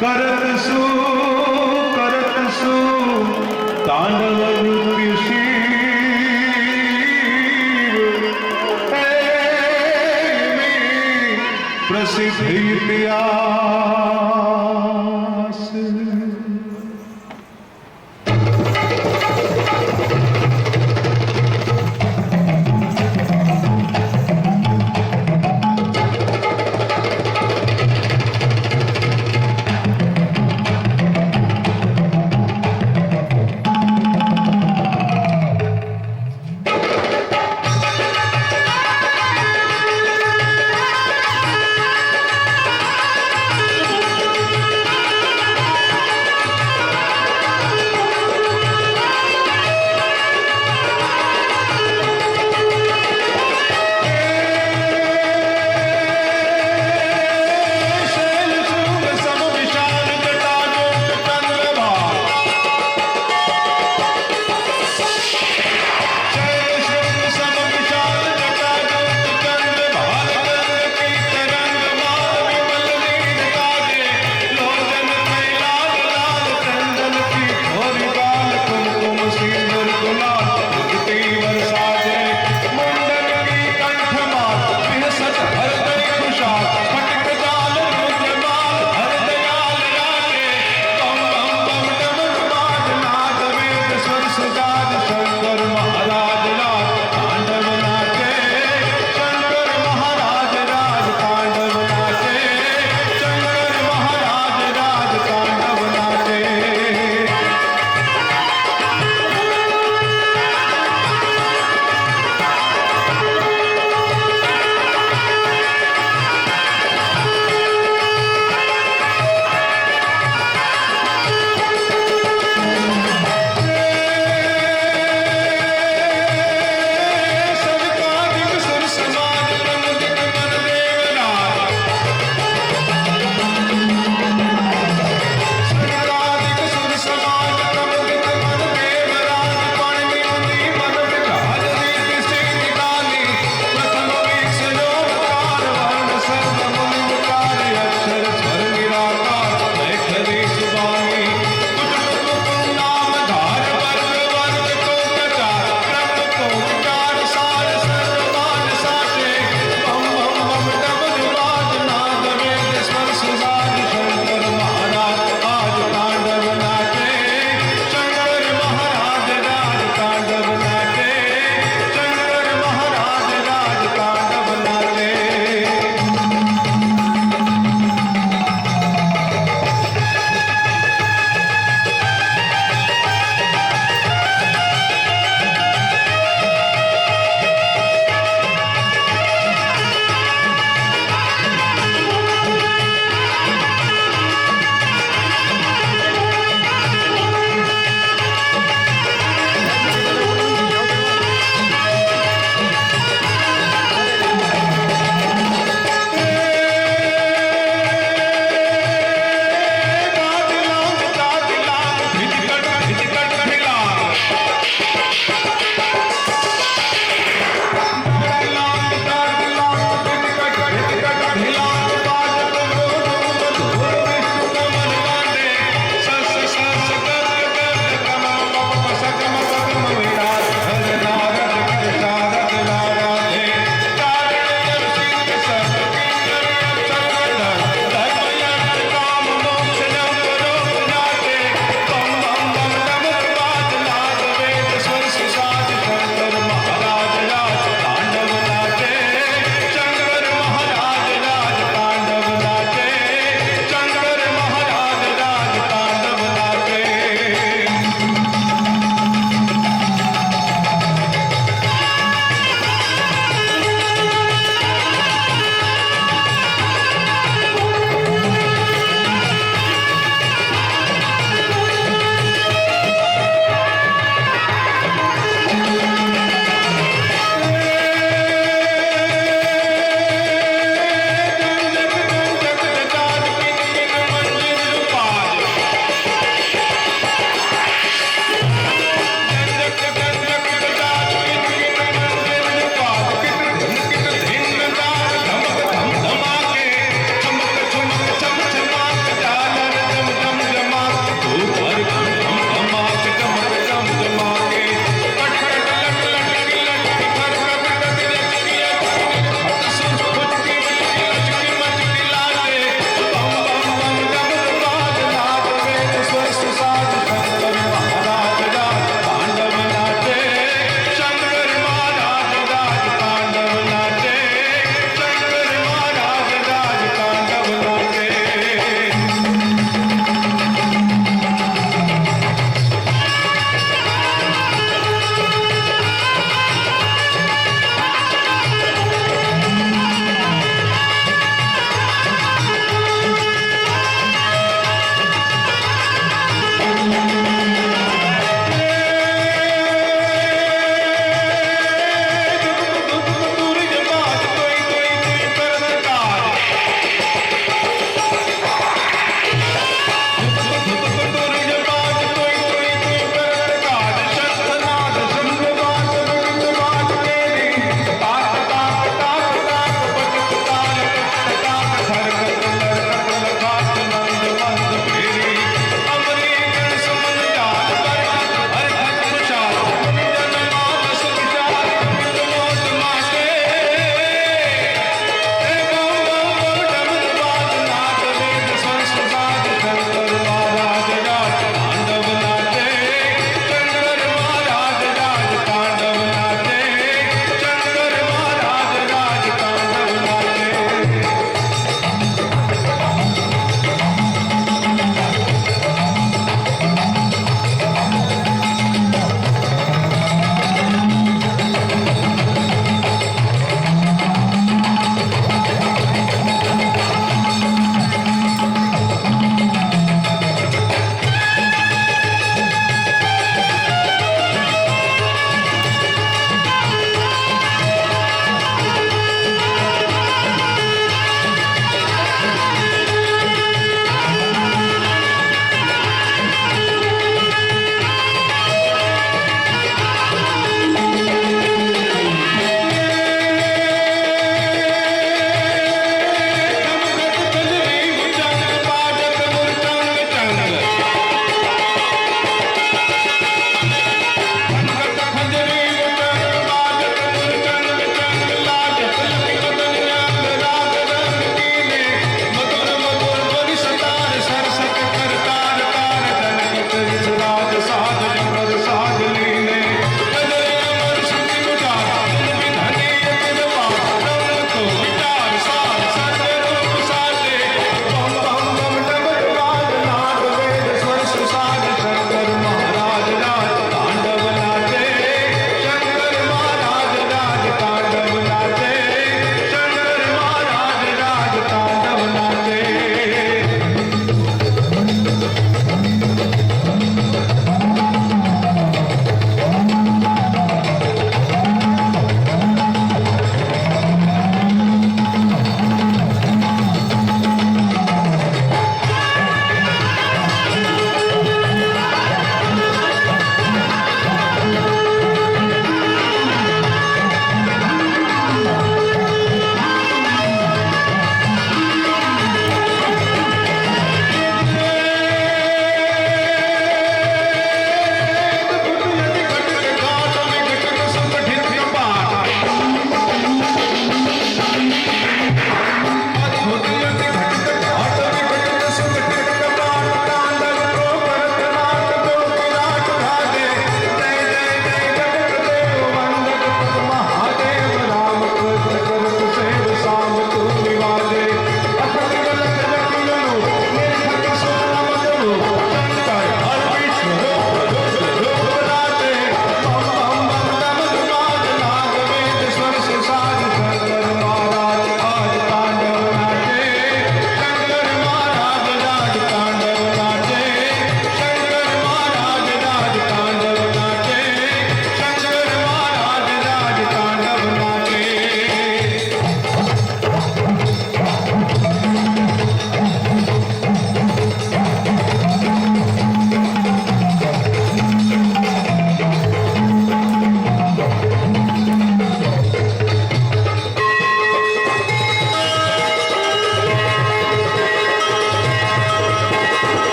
करतसु तांडव नृत्य शिव प्रसिद्ध इतिहास।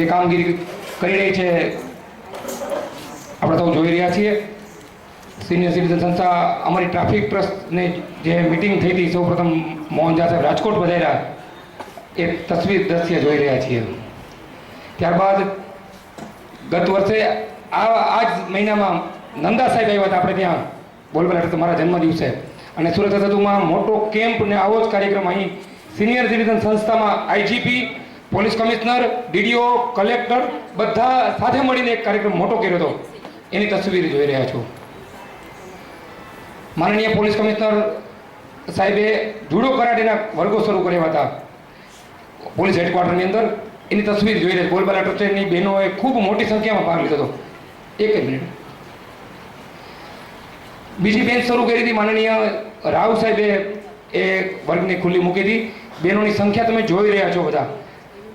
જે કામગીરી કરી રહી છે આપણે તો જોઈ રહ્યા છીએ. સિનિયર સિટીઝન સંસ્થા અમારી ટ્રાફિક ટ્રસ્ટને જે મિટિંગ થઈ હતી સૌપ્રથમ મોહન ઝા સાહેબ રાજકોટ પધાર્યા એ તસવીર દ્રશ્ય જોઈ રહ્યા છીએ. ત્યારબાદ ગત વર્ષે આ જ મહિનામાં નંદા સાહેબ આવ્યા હતા આપણે ત્યાં બોલબાલા તો મારા જન્મદિવસે, અને સુરત સતુમાં મોટો કેમ્પ ને આવો જ કાર્યક્રમ અહીં સિનિયર સિટીઝન સંસ્થામાં IGP, police commissioner, DDO, collector બધા સાથે મળીને એક કાર્યક્રમ મોટો કર્યો હતો. એની તસવીર જોઈ રહ્યા છો. માનનીય પોલીસ કમિશનર સાહેબે જુડો કરાટેના વર્ગો શરૂ કર્યા હતા પોલીસ હેડક્વાર્ટરની અંદર. એની તસવીર જોઈ રહી. બોલબાલા ટ્રસ્ટની બહેનોએ ખૂબ મોટી સંખ્યામાં ભાગ લીધો હતો. એક જ મિનિટ. બીજી બેન્ચ શરૂ કરી હતી માનનીય રાવ સાહેબે એ વર્ગને ખુલ્લી મૂકી હતી. બહેનોની સંખ્યા તમે જોઈ રહ્યા છો બધા.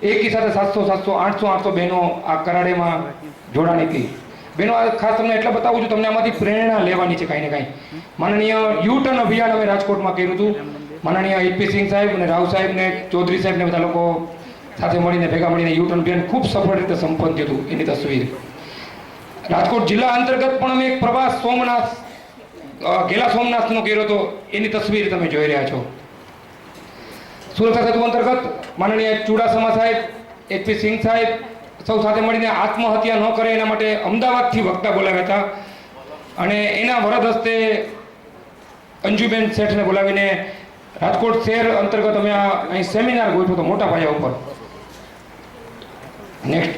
એકી સાથે 700, 800 બહેનો આ કરાડેમાં જોડાણી હતી. બહેનો આ ખાસ તમને એટલે બતાવું છું, તમને આમાંથી પ્રેરણા લેવાની છે કાંઈ ને કાંઈ. માનનીય યુટર્ન અભિયાન અમે રાજકોટમાં કર્યું હતું. માનનીય ઈપી સિંહ સાહેબ અને રાવ સાહેબ ને ચૌધરી સાહેબ ને બધા લોકો સાથે મળીને ભેગા મળીને યુટર્ન અભિયાન ખૂબ સફળ રીતે સંપન્ન થયું હતું. એની તસવીર. રાજકોટ જિલ્લા અંતર્ગત પણ અમે એક પ્રવાસ સોમનાથ ગેલા સોમનાથનો કર્યો હતો. એની તસવીર તમે જોઈ રહ્યા છો. સુરત સેતુ અંતર્ગત માનનીય ચુડાસમા સાહેબ, એચપી સિંહ સાહેબ સૌ સાથે મળીને આત્મહત્યા ન કરે એના માટે અમદાવાદથી વક્તા બોલાવ્યા હતા, અને એના વરદ હસ્તે અંજુબેન શેઠને બોલાવીને રાજકોટ શહેર અંતર્ગત અમે અહીં સેમિનાર ગોઠવ્યો હતો મોટા પાયા ઉપર. નેક્સ્ટ.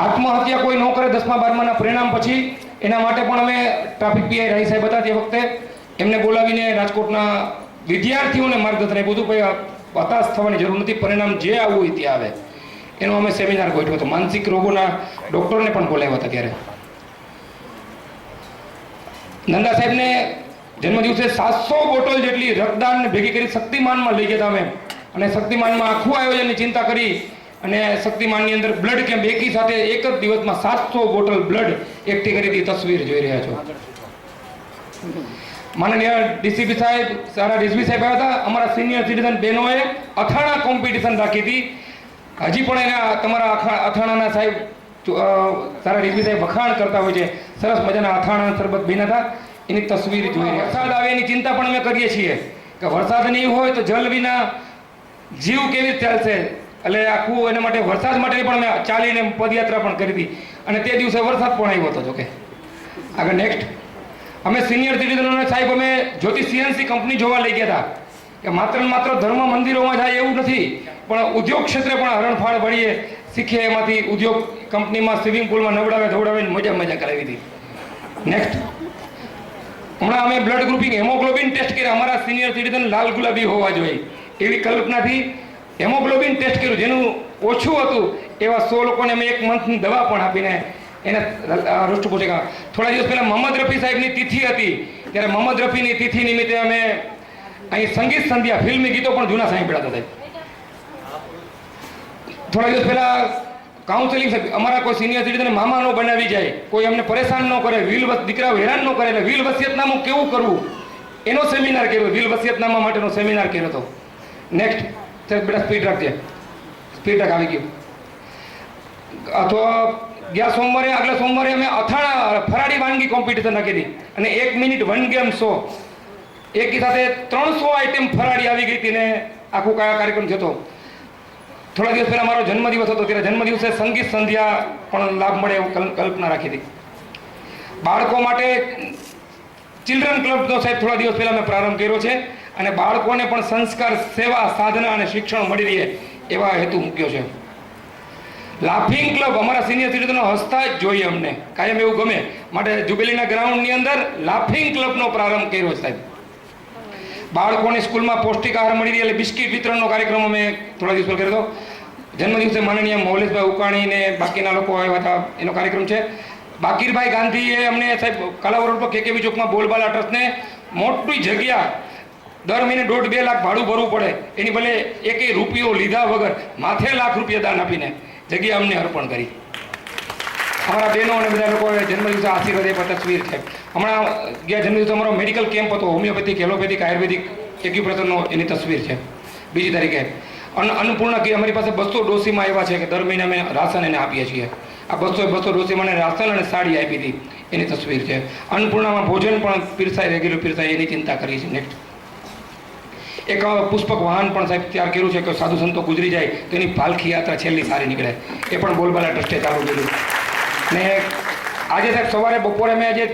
આત્મહત્યા કોઈ ન કરે 10મા 12માના પરિણામ પછી, એના માટે પણ અમે ટ્રાફિક પીઆઈ રાય સાહેબ હતા તે વખતે એમને બોલાવીને રાજકોટના વિદ્યાર્થીઓને માર્ગદર્શન આપ્યું હતું. ભાઈ હતાશ થવાની જરૂર નથી, પરિણામ જે આવવું હોય તે આવે. એનો અમે સેમિનાર ગોઠવ્યો હતો. માનસિક રોગોના ડૉક્ટરને પણ બોલાવ્યા હતા. ત્યારે નંદા સાહેબને જન્મદિવસે 700 બોટલ જેટલી રક્તદાન ભેગી કરી શક્તિમાનમાં લઈ ગયા હતા અમે, અને શક્તિમાનમાં આખું આયોજનની ચિંતા કરી અને શક્તિમાનની અંદર બ્લડ કેમ્પ એકી સાથે એક જ દિવસમાં 700 બોટલ બ્લડ એકઠી કરી હતી. તસવીર જોઈ રહ્યા છો. માનનીય ડીસીપી સાહેબ, સારા ડીસીપી સાહેબ આવ્યા હતા. અમારા સિનિયર સિટીઝન બહેનોએ અથાણા કોમ્પિટિશન રાખી હતી. હજી પણ એના તમારા અથાણાના સાહેબ સારા ડીસીપી સાહેબ વખાણ કરતા હોય છે. સરસ મજાના અથાણા શરબત બન્યા હતા. એની તસવીર જોઈ રહ્યા. વરસાદ આવે એની ચિંતા પણ અમે કરીએ છીએ કે વરસાદ નહીં હોય તો જલ વિના જીવ કેવી રીતે ચાલશે. એટલે આખું એના માટે વરસાદ માટે પણ અમે ચાલીને પદયાત્રા પણ કરી હતી, અને તે દિવસે વરસાદ પણ આવ્યો હતો. જોકે આગળ નેક્સ્ટ. અમે સિનિયર સિટીઝનોને સાહેબ અમે જ્યોતિ સીએનસી કંપની જોવા લઈ ગયા હતા કે માત્ર ને માત્ર ધર્મ મંદિરોમાં જાય એવું નથી, પણ ઉદ્યોગ ક્ષેત્રે પણ હરણફાળ વળીએ શીખીએ. એમાંથી ઉદ્યોગ કંપનીમાં સ્વિમિંગ પુલમાં નવડાવે ધોવડાવીને મજા કરાવી હતી. નેક્સ્ટ. હમણાં અમે બ્લડ ગ્રુપિંગ હેમોગ્લોબિન ટેસ્ટ કર્યા. અમારા સિનિયર સિટીઝન લાલ ગુલાબી હોવા જોઈએ એવી કલ્પનાથી હેમોગ્લોબિન ટેસ્ટ કર્યું. જેનું ઓછું હતું એવા 100 લોકોને અમે 1 મંથની દવા પણ આપીને એને રોસ્ટ પૂછેગા. થોડા દિવસ પહેલા મોહમ્મદ રફી સાહેબની તિથિ હતી, ત્યારે મોહમ્મદ રફીની તિથિ નિમિત્તે અમે અહીં સંગીત સંધ્યા ફિલ્મી ગીતો પણ જૂના સાંભળ્યા હતા. થોડા દિવસ પહેલા કાઉન્સેલિંગ અમારા કોઈ સિનિયર સિટીઝન મામા ન બનાવી જાય, કોઈ અમને પરેશાન ન કરે, દીકરાઓ હેરાન ન કરે, એટલે વિલ વસિયતનામું કેવું કરવું એનો સેમિનાર કર્યો. વિલ વસિયતનામા માટેનો સેમિનાર કર્યો હતો. નેક્સ્ટ. બેટા સ્પીડ રાખજે. સ્પીડ રાખ. આવી ગયું. અથવા ગયા સોમવારે આગલા સોમવારે અમે અથાણા ફરાળી વાનગી કોમ્પિટિશન રાખી હતી, અને 1 મિનિટ 1 ગેમ શો એકી સાથે 300 આઈટમ ફરાળી આવી ગઈ હતી ને આખું કાર્યક્રમ થયો હતો. થોડા દિવસ પહેલા મારો જન્મદિવસ હતો, ત્યારે જન્મદિવસે સંગીત સંધ્યા પણ લાભ મળે એવું કલ્પના રાખી હતી. બાળકો માટે ચિલ્ડ્રન ક્લબનો સાહેબ થોડા દિવસ પહેલા મેં પ્રારંભ કર્યો છે, અને બાળકોને પણ સંસ્કાર, સેવા, સાધના અને શિક્ષણ મળી રહે એવા હેતુ મૂક્યો છે. લાફિંગ ક્લબ અમારા સિનિયર સિટીઝનો હસતા જ જોઈએ અમને કાયમ એવું ગમે, માટે જુબેલીના ગ્રાઉન્ડની અંદર લાફિંગ ક્લબનો પ્રારંભ કર્યો સાહેબ. બાળકોને સ્કૂલમાં પૌષ્ટિક આહાર મળી રહે એટલે બિસ્કિટ વિતરણનો કાર્યક્રમ અમે થોડા દિવસ કર્યો હતો. જન્મદિવસે માનનીય મૌલેશભાઈ ઉકાણી ને બાકીના લોકો આવ્યા હતા, એનો કાર્યક્રમ છે. બાકીરભાઈ ગાંધીએ અમને સાહેબ કાલાવડ રોડ પર કેકેવી ચોકમાં બોલબાલા ટ્રસ્ટને મોટી જગ્યા દર મહિને 1.5-2 લાખ ભાડું ભરવું પડે, એની ભલે 1 રૂપિયો લીધા વગર માથે લાખ રૂપિયા દાન આપીને જગ્યા અમને અર્પણ કરી. અમારા બહેનો અને બધા લોકોએ જન્મદિવસે આશીર્વાદ આપ્યા. તસવીર છે. હમણાં ગયા જન્મદિવસે અમારો મેડિકલ કેમ્પ હતો, હોમિયોપેથિક, એલોપેથિક, આયુર્વેદિક એક્યુપ્રેશરનો, એની તસવીર છે. 2જી તારીખે અન્નપૂર્ણા કે અમારી પાસે 200 ડોસીમાં આવ્યા છે કે દર મહિને અમે રાશન એને આપીએ છીએ. આ 200 ડોસીમાં એને રાશન અને સાડી આપી હતી એની તસવીર છે. અન્નપૂર્ણામાં ભોજન પણ પીરસાય, રેગ્યુલર પીરસાય એની ચિંતા કરી છે. નેક્સ્ટ એક પુષ્પક વાહન પણ સાહેબ તૈયાર કર્યું છે કે સાધુ સંતો ગુજરી જાય તો એની પાલખી યાત્રા છેલ્લી સારી નીકળે. એ પણ બોલબાલા ટ્રસ્ટે ચાલુ કર્યું. ને આજે સાહેબ સવારે બપોરે મેં આજે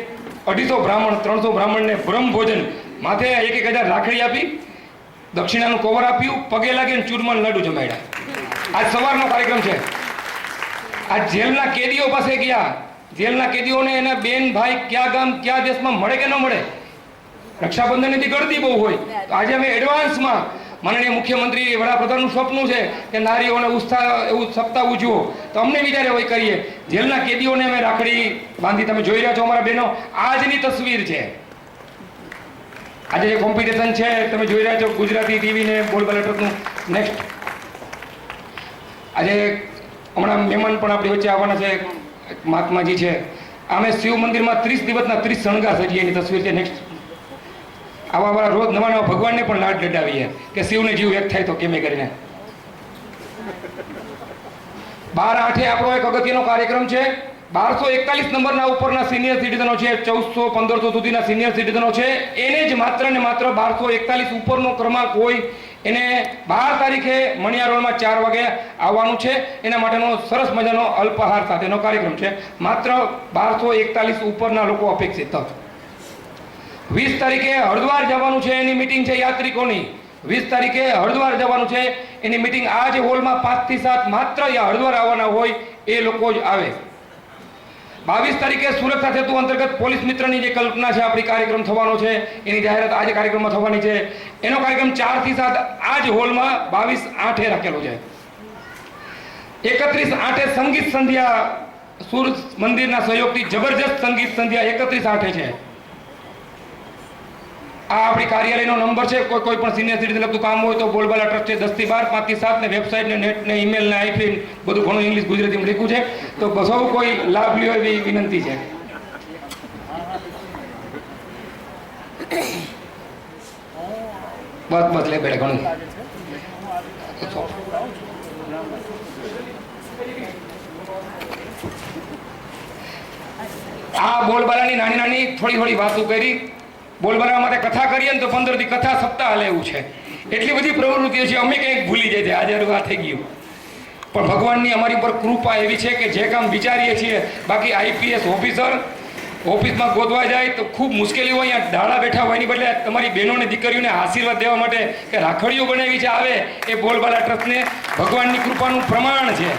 250 બ્રાહ્મણ 300 બ્રાહ્મણને બ્રહ્મ ભોજન માથે 1,000 રાખડી આપી, દક્ષિણાનું કવર આપ્યું, પગે લાગીને ચૂરમાનું લાડુ જમાડ્યા. આજ સવારનો કાર્યક્રમ છે. આ જેલના કેદીઓ પાસે ગયા. જેલના કેદીઓને એના બેન ભાઈ ક્યાં ગામ ક્યાં દેશમાં મળે કે ન મળે. રક્ષાબંધનની ગળદી બહુ હોય તો આજે અમે એડવાન્સમાં માનનીય મુખ્યમંત્રી વડાપ્રધાનનું સપનું છે કે નારીઓને ઉત્સાહ એવું સપ્તાહ ઉજવો, તો અમને વિચારે હોય કરીએ. જેલના કેદીઓને અમે રાખડી બાંધી, તમે જોઈ રહ્યા છો અમારા બહેનો, આજની તસવીર છે. આજે જે કોમ્પિટિશન છે તમે જોઈ રહ્યા છો ગુજરાતી ટીવીને બોલબાલા ટ્રસ્ટનું. નેક્સ્ટ આજે હમણાં મહેમાન પણ આપણી વચ્ચે આવવાના છે, મહાત્માજી છે. અમે શિવ મંદિરમાં 30 દિવસના 30 શણગાર સજીએ એની તસવીર છે. નેક્સ્ટ આવા વાળા રોજ નવા નવા ભગવાનને પણ લાડ લડાવીએ કે શિવને જીવ એક થાય તો કેમે કરીને. 12/8 આપણો એક અગત્યનો કાર્યક્રમ છે. 1241 નંબરના ઉપરના સિનિયર સિટીઝનો છે, 1400-1500 સુધીના સિનિયર સિટીઝનો છે, એને જ માત્ર ને માત્ર 1241 ઉપરનો ક્રમાંક હોય એને 12 તારીખે મણિયાર રોડમાં 4 વાગે આવવાનું છે. એના માટેનો સરસ મજાનો અલ્પાહાર સાથેનો કાર્યક્રમ છે. માત્ર 1241 ઉપરના લોકો અપેક્ષિત. 20 તારીખે હરિદ્વાર જવાનું છે, એની મીટિંગ છે યાત્રિકોની. 20 તારીખે હરિદ્વાર જવાનું છે, એની મીટિંગ આ જે હોલમાં 5 થી 7 માત્ર હરિદ્વાર આવવાના હોય એ લોકો જ આવે. 22 તારીખે સુરક્ષા સેતુ અંતર્ગત પોલીસ મિત્રની જે કલ્પના છે આપણી કાર્યક્રમ થવાનો છે, એની જાહેરાત આજે કાર્યક્રમમાં થવાની છે. એનો કાર્યક્રમ 4 થી 7 આ જ હોલમાં 22/8 રાખેલો છે. 31/8 સંગીત સંધ્યા સુરત મંદિરના સહયોગથી જબરજસ્ત સંગીત સંધ્યા 31/8 છે. આ આપણી કાર્યાલયનો નંબર છે. કોઈ પણ સિનિયર સિટીઝન લગતું કામ હોય તો બોલબાલા ટ્રસ્ટે 10 થી 12, 5 થી 7 ને વેબસાઇટ ને નેટ ને ઈમેલ ને આઈપી બધું ઘણું ઇંગ્લિશ ગુજરાતીમાં લખ્યું છે. તો સૌ કોઈ લાભ લ્યો એવી વિનંતી છે. બસ લે બેડે ઘણું. આ બોલબાલાની નાની નાની થોડી વાતો કરી. બોલબાલા માટે કથા કરીએ ને તો 15 દી કથા સપ્તાહ હાલે એવું છે. એટલી બધી પ્રવૃત્તિઓ છે, અમે કંઈક ભૂલી જાય છે. આજે આ થઈ ગયું. પણ ભગવાનની અમારી પર કૃપા એવી છે કે જે કામ વિચારીએ છીએ, બાકી આઈપીએસ ઓફિસર ઓફિસમાં ગોતવા જાય તો ખૂબ મુશ્કેલી હોય. અહીંયા ડાળા બેઠા હોય એની બદલે તમારી બહેનોને દીકરીઓને આશીર્વાદ દેવા માટે કે રાખડીઓ બનાવી છે આવે એ બોલબાલા ટ્રસ્ટને ભગવાનની કૃપાનું પ્રમાણ છે.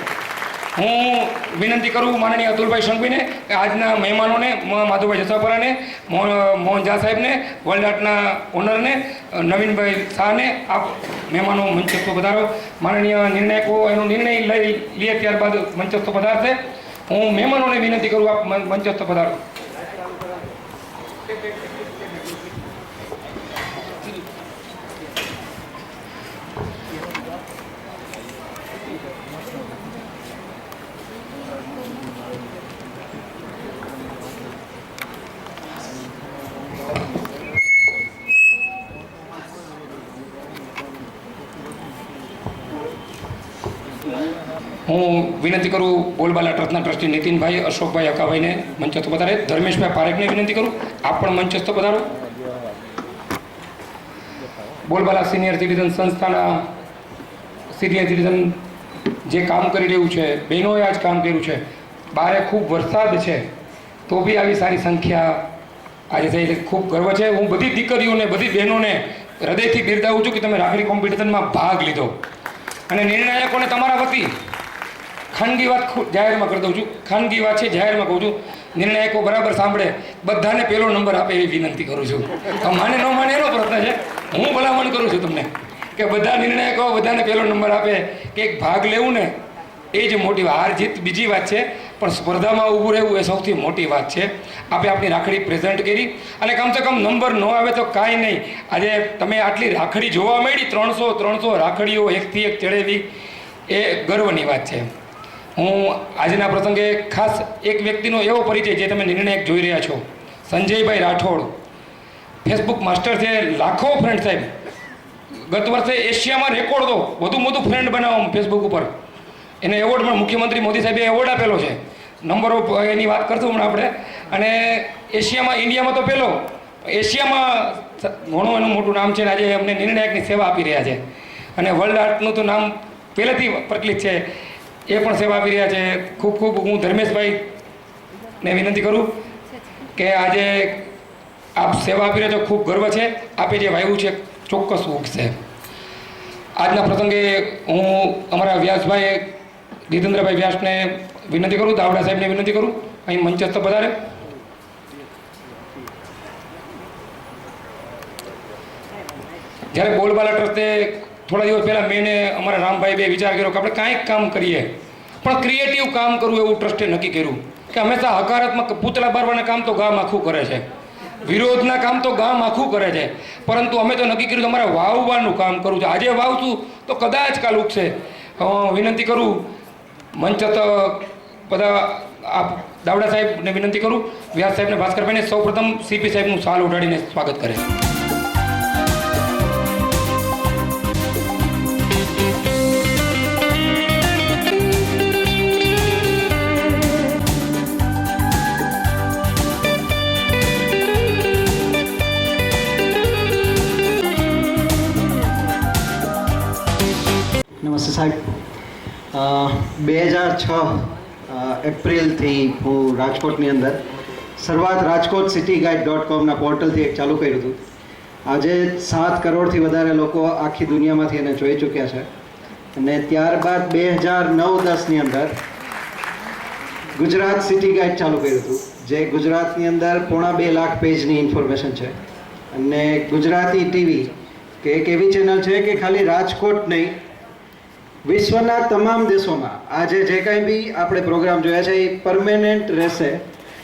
હું વિનંતી કરું માનનીય અતુલભાઈ સંઘવીને કે આજના મહેમાનોને માધુભાઈ જસાપરાને, મોહન ઝા સાહેબને, વર્લ્ડ આર્ટના ઓનરને, નવીનભાઈ શાહને આપ મહેમાનો મંચસ્થ પધારો. માનનીય નિર્ણાયકો એનો નિર્ણય લઈ લે ત્યારબાદ મંચસ્થ પધારશે. હું મહેમાનોને વિનંતી કરું આપ મંચસ્થ પધારો. હું વિનંતી કરું બોલબાલા ટ્રસ્ટના ટ્રસ્ટી નીતિનભાઈ, અશોકભાઈ અકાભાઈને મંચસ્થ પધારે. ધર્મેશભાઈ પારેખને વિનંતી કરું આપ પણ મંચસ્થ પધારો. બોલબાલા સિનિયર સિટીઝન સંસ્થાના સિનિયર સિટીઝન જે કામ કરી રહ્યું છે, બહેનોએ આજ કામ કર્યું છે. બારે ખૂબ વરસાદ છે તો બી આવી સારી સંખ્યા આજે થઈ, ખૂબ ગર્વ છે. હું બધી દીકરીઓને બધી બહેનોને હૃદયથી બિરદાવું છું કે તમે રાખડી કોમ્પિટિશનમાં ભાગ લીધો. અને નિર્ણાયકોને તમારા વતી ખાનગી વાત જાહેરમાં કરી દઉં છું, ખાનગી વાત છે જાહેરમાં કહું છું, નિર્ણાયકો બરાબર સાંભળે, બધાને પહેલો નંબર આપે એવી વિનંતી કરું છું. માને ન માને એનો પ્રશ્ન છે, હું ભલામણ કરું છું તમને કે બધા નિર્ણાયકો બધાને પહેલો નંબર આપે. કે એક ભાગ લેવું ને એ જ મોટી વાત. હાર જીત બીજી વાત છે, પણ સ્પર્ધામાં ઊભું રહેવું એ સૌથી મોટી વાત છે. આપણે આપણી રાખડી પ્રેઝન્ટ કરી અને કમસે કમ નંબર ન આવે તો કાંઈ નહીં. આજે તમે આટલી રાખડી જોવા મળી, 300 રાખડીઓ એકથી એક ચડેવી, એ ગર્વની વાત છે. હું આજના પ્રસંગે ખાસ એક વ્યક્તિનો એવો પરિચય જે તમે નિર્ણાયક જોઈ રહ્યા છો, સંજયભાઈ રાઠોડ, ફેસબુક માસ્ટર છે, લાખો ફ્રેન્ડ સાહેબ, ગત વર્ષે એશિયામાં રેકોર્ડ તો વધુમાં વધુ ફ્રેન્ડ બનાવવામાં ફેસબુક ઉપર એને એવોર્ડ પણ મુખ્યમંત્રી મોદી સાહેબે એવોર્ડ આપેલો છે. નંબર ઓફ એની વાત કરશું હમણાં આપણે. અને એશિયામાં, ઇન્ડિયામાં તો પહેલો, એશિયામાં ઘણું એનું મોટું નામ છે. આજે અમને નિર્ણાયકની સેવા આપી રહ્યા છે. અને વર્લ્ડ આર્ટનું તો નામ પહેલેથી પ્રચલિત છે, એ પણ સેવા આપી રહ્યા છે. ખૂબ ખૂબ હું ધર્મેશભાઈને વિનંતી કરું કે આજે આપ સેવા આપી રહ્યા છો, ખૂબ ગર્વ છે. આપે જે વાવ્યું છે ચોક્કસ ઉગશે. આજના પ્રસંગે હું અમારા વ્યાસભાઈ જીતેન્દ્રભાઈ વ્યાસને વિનંતી કરું, દાવડા સાહેબને વિનંતી કરું અહીં મંચસ્થ પધારે. જ્યારે બોલબાલા ટ્રસ્ટે થોડા દિવસ પહેલાં મેં ને અમારા રામભાઈ બે વિચાર કર્યો કે આપણે કાંઈક કામ કરીએ, પણ ક્રિએટિવ કામ કરવું એવું ટ્રસ્ટે નક્કી કર્યું કે હંમેશા હકારાત્મક પૂતળા બારવાના કામ તો ગામ આખું કરે છે, વિરોધના કામ તો ગામ આખું કરે છે, પરંતુ અમે તો નક્કી કર્યું તમારે વાવવાનું કામ કરવું છે. આજે વાવશું તો કદાચ કાલ ઉગશે. વિનંતી કરું મંચસ્થ બધા આપ દાવડા સાહેબને વિનંતી કરું, વ્યાસ સાહેબને, ભાસ્કરભાઈને સૌપ્રથમ સીપી સાહેબનું શાલ ઉડાડીને સ્વાગત કરે. નમસ્તે સાહેબ. 2006 એપ્રિલથી હું રાજકોટની અંદર શરૂઆત રાજકોટ cityguide.com પોર્ટલથી એક ચાલુ કર્યું હતું. આજે 7 કરોડથી વધારે લોકો આખી દુનિયામાંથી એને જોઈ ચૂક્યા છે. અને ત્યારબાદ 2009-10ની અંદર ગુજરાત સિટી ગાઈડ ચાલુ કર્યું હતું, જે ગુજરાતની અંદર 2.5 લાખ પેજની ઇન્ફોર્મેશન છે. અને ગુજરાતી ટીવી કે એક એવી ચેનલ છે કે ખાલી રાજકોટ નહીં, વિશ્વના તમામ દેશોમાં આજે જે કાંઈ બી આપણે પ્રોગ્રામ જોયા છે એ પરમેનન્ટ રહેશે.